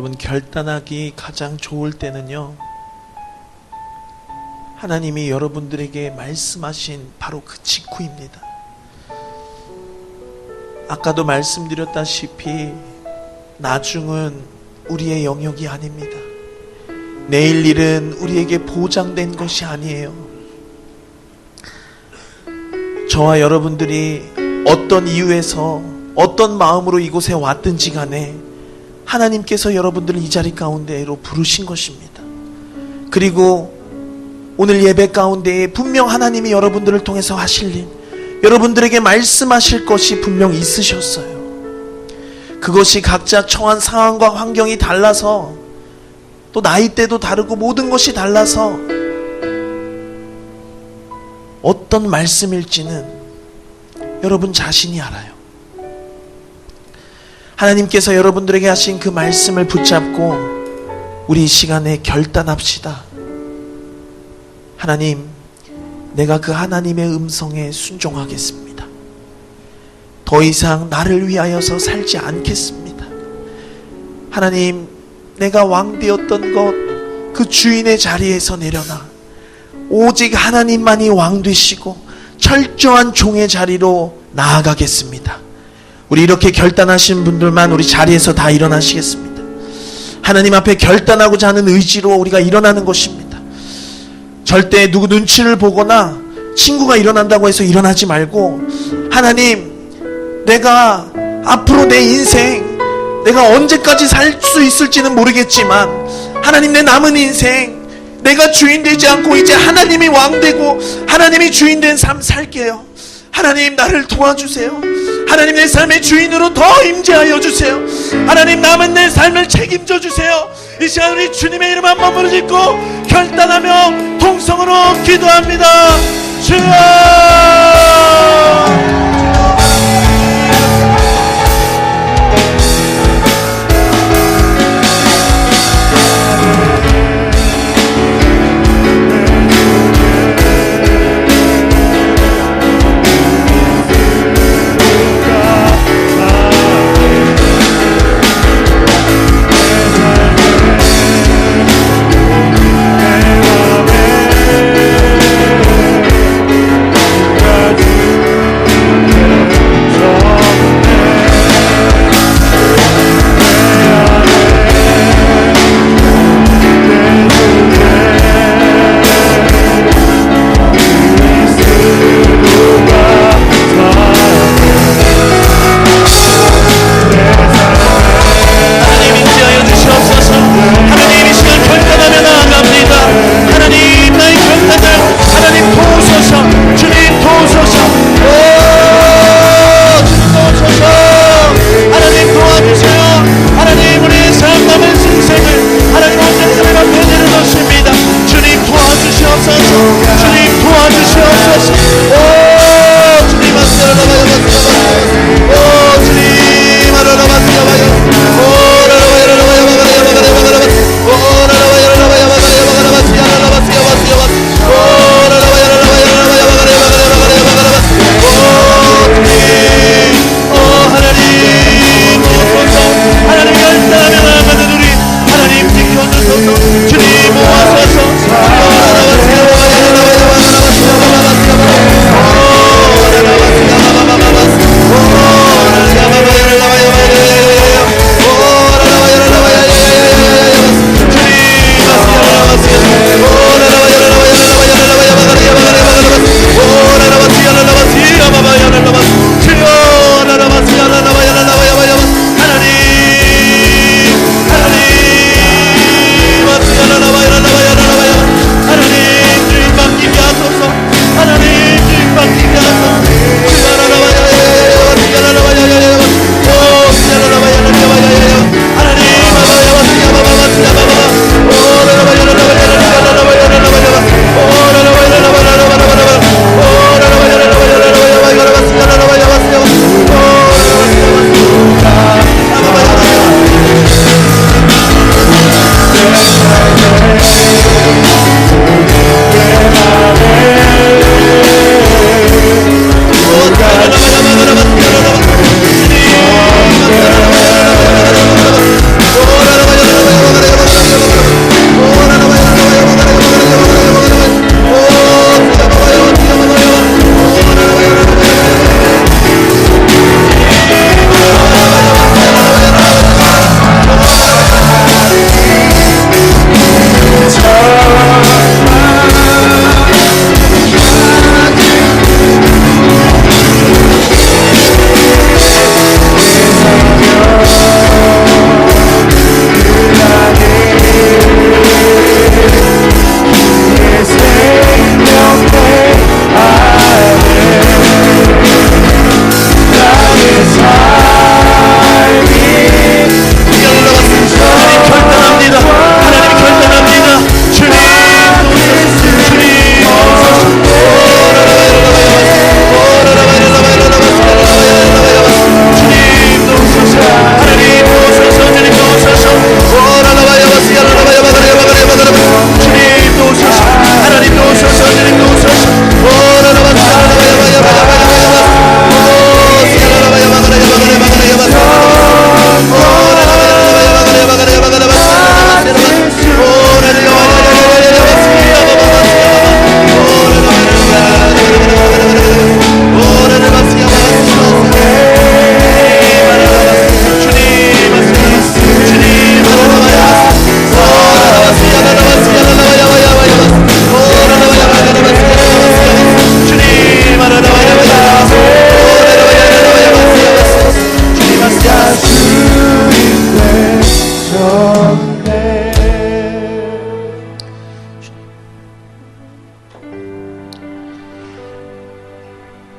여러분, 결단하기 가장 좋을 때는요, 하나님이 여러분들에게 말씀하신 바로 그 직후입니다. 아까도 말씀드렸다시피 나중은 우리의 영역이 아닙니다. 내일 일은 우리에게 보장된 것이 아니에요. 저와 여러분들이 어떤 이유에서 어떤 마음으로 이곳에 왔든지 간에 하나님께서 여러분들을 이 자리 가운데로 부르신 것입니다. 그리고 오늘 예배 가운데에 분명 하나님이 여러분들을 통해서 하실 일, 여러분들에게 말씀하실 것이 분명 있으셨어요. 그것이 각자 처한 상황과 환경이 달라서, 또 나이대도 다르고 모든 것이 달라서 어떤 말씀일지는 여러분 자신이 알아요. 하나님께서 여러분들에게 하신 그 말씀을 붙잡고 우리 이 시간에 결단합시다. 하나님, 내가 그 하나님의 음성에 순종하겠습니다. 더 이상 나를 위하여서 살지 않겠습니다. 하나님, 내가 왕되었던 것, 그 주인의 자리에서 내려놔 오직 하나님만이 왕 되시고 철저한 종의 자리로 나아가겠습니다. 우리 이렇게 결단하신 분들만 우리 자리에서 다 일어나시겠습니다. 하나님 앞에 결단하고자 하는 의지로 우리가 일어나는 것입니다. 절대 누구 눈치를 보거나 친구가 일어난다고 해서 일어나지 말고, 하나님, 내가 앞으로 내 인생, 내가 언제까지 살 수 있을지는 모르겠지만 하나님, 내 남은 인생 내가 주인 되지 않고 이제 하나님이 왕 되고 하나님이 주인 된 삶 살게요. 하나님, 나를 도와주세요. 하나님, 내 삶의 주인으로 더 임재하여 주세요. 하나님, 남은 내 삶을 책임져 주세요. 이 시간 우리 주님의 이름 한번 부르짖고 결단하며 통성으로 기도합니다. 주여!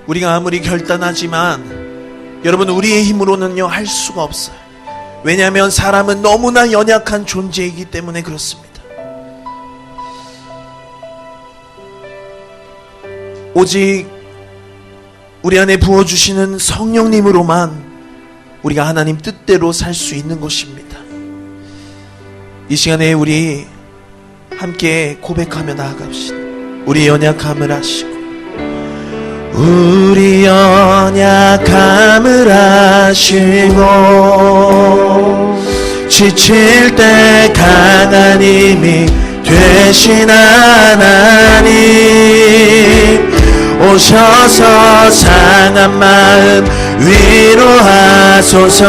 우리가 아무리 결단하지만 여러분, 우리의 힘으로는요 할 수가 없어요. 왜냐하면 사람은 너무나 연약한 존재이기 때문에 그렇습니다. 오직 우리 안에 부어주시는 성령님으로만 우리가 하나님 뜻대로 살 수 있는 것입니다. 이 시간에 우리 함께 고백하며 나아갑시다. 우리 연약함을 아시고, 우리 연약함을 아시고, 지칠 때 강한 힘이 되신 하나님, 오셔서 상한 마음 위로하소서.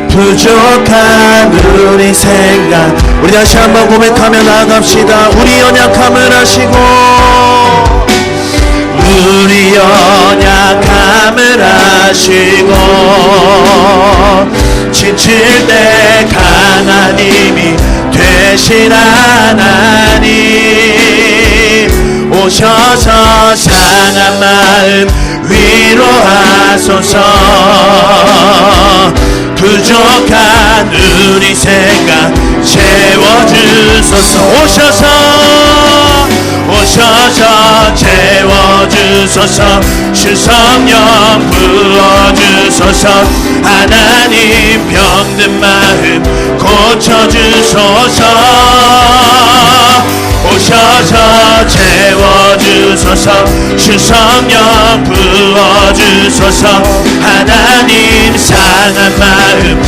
부족한 우리 생각, 우리 다시 한번 고백하며 나갑시다. 우리 연약함을 아시고, 우리 연약함을 아시고, 지칠 때 강한 힘이 되신 하나님, 오셔서 상한 마음 위로하소서. 부족한 우리 생각 채워주소서. 오셔서 채워주소서. 주 성령 부어주소서. 하나님 병든 마음 고쳐주소서. 오셔서 채워주소서. 주 성령 부어주소서. 하나님 상한 마음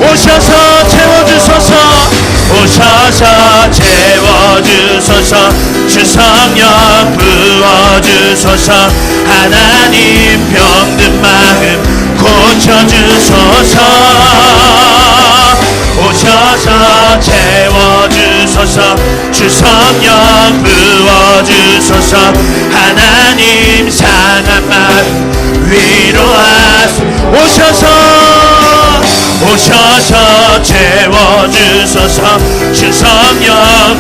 오셔서 채워주소서. 오셔서 채워주소서. 주 성령 부어주소서. 하나님 병든 마음 고쳐주소서. 오셔서 채워주소서. 주 성령 부어주소서. 하나님 상한 마음 위로하소서. 오셔서 채워주소서. 주 성령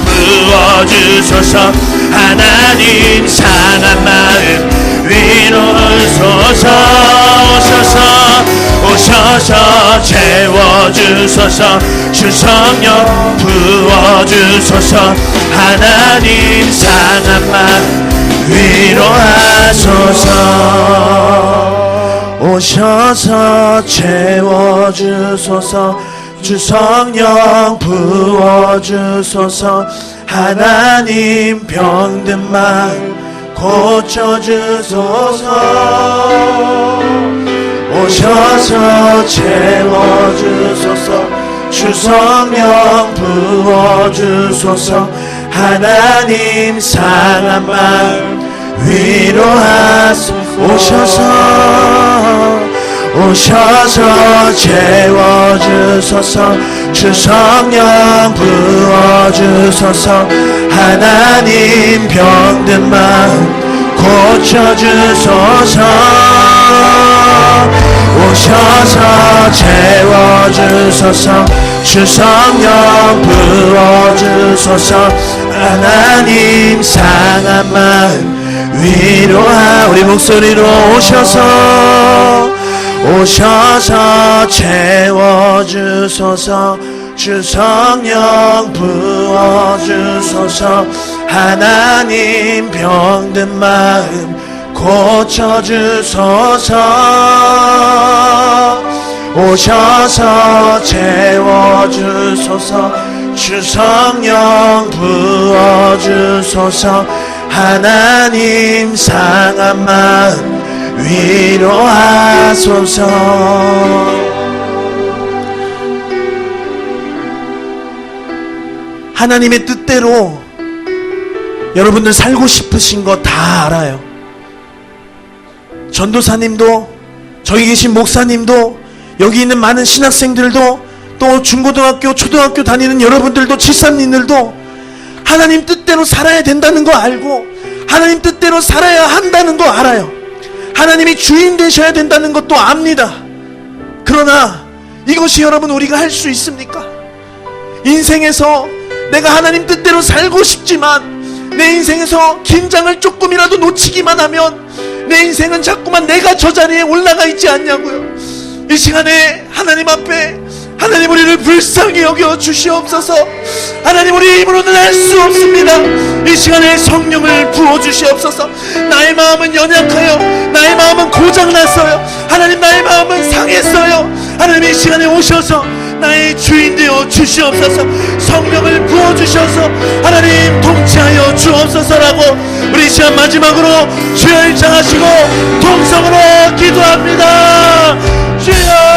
부어주소서. 하나님 상한 마음 위로하소서. 오셔서 채워주소서. 주 성령 부어주소서. 하나님 상한 마음 위로하소서. 오셔서 채워주소서. 주 성령 부어주소서. 하나님 병든 마음 고쳐주소서. 오셔서 채워주소서. 주 성령 부어주소서. 하나님 상한 마음 위로하소서. 오셔서 채워주소서. 주 성령 부어주소서. 하나님 병든 마음 고쳐주소서. 오셔서 채워주소서. 주 성령 부어주소서. 하나님 상한 마음 우리 목소리로 오셔서 채워주소서. 주 성령 부어주소서. 하나님 병든 마음 고쳐주소서. 오셔서 채워주소서. 주 성령 부어주소서. 하나님 상한 마음 위로하소서. 하나님의 뜻대로 여러분들 살고 싶으신 거 다 알아요. 전도사님도, 저기 계신 목사님도, 여기 있는 많은 신학생들도, 또 중고등학교, 초등학교 다니는 여러분들도, 집사님들도 하나님 뜻대로 살아야 된다는 거 알고, 하나님 뜻대로 살아야 한다는 거 알아요. 하나님이 주인 되셔야 된다는 것도 압니다. 그러나 이것이 여러분 우리가 할 수 있습니까? 인생에서 내가 하나님 뜻대로 살고 싶지만 내 인생에서 긴장을 조금이라도 놓치기만 하면 내 인생은 자꾸만 내가 저 자리에 올라가 있지 않냐고요. 이 시간에 하나님 앞에 하나님 우리를 불쌍히 여겨 주시옵소서. 하나님 우리 힘으로는 할 수 없습니다. 이 시간에 성령을 부어 주시옵소서. 나의 마음은 연약하여 나의 마음은 고장났어요. 하나님 나의 마음은 상했어요. 하나님 이 시간에 오셔서 나의 주인 되어 주시옵소서. 성령을 부어 주셔서 하나님 통치하여 주옵소서라고 우리 시간 마지막으로 주여 일창하시고 통성으로 기도합니다. 주여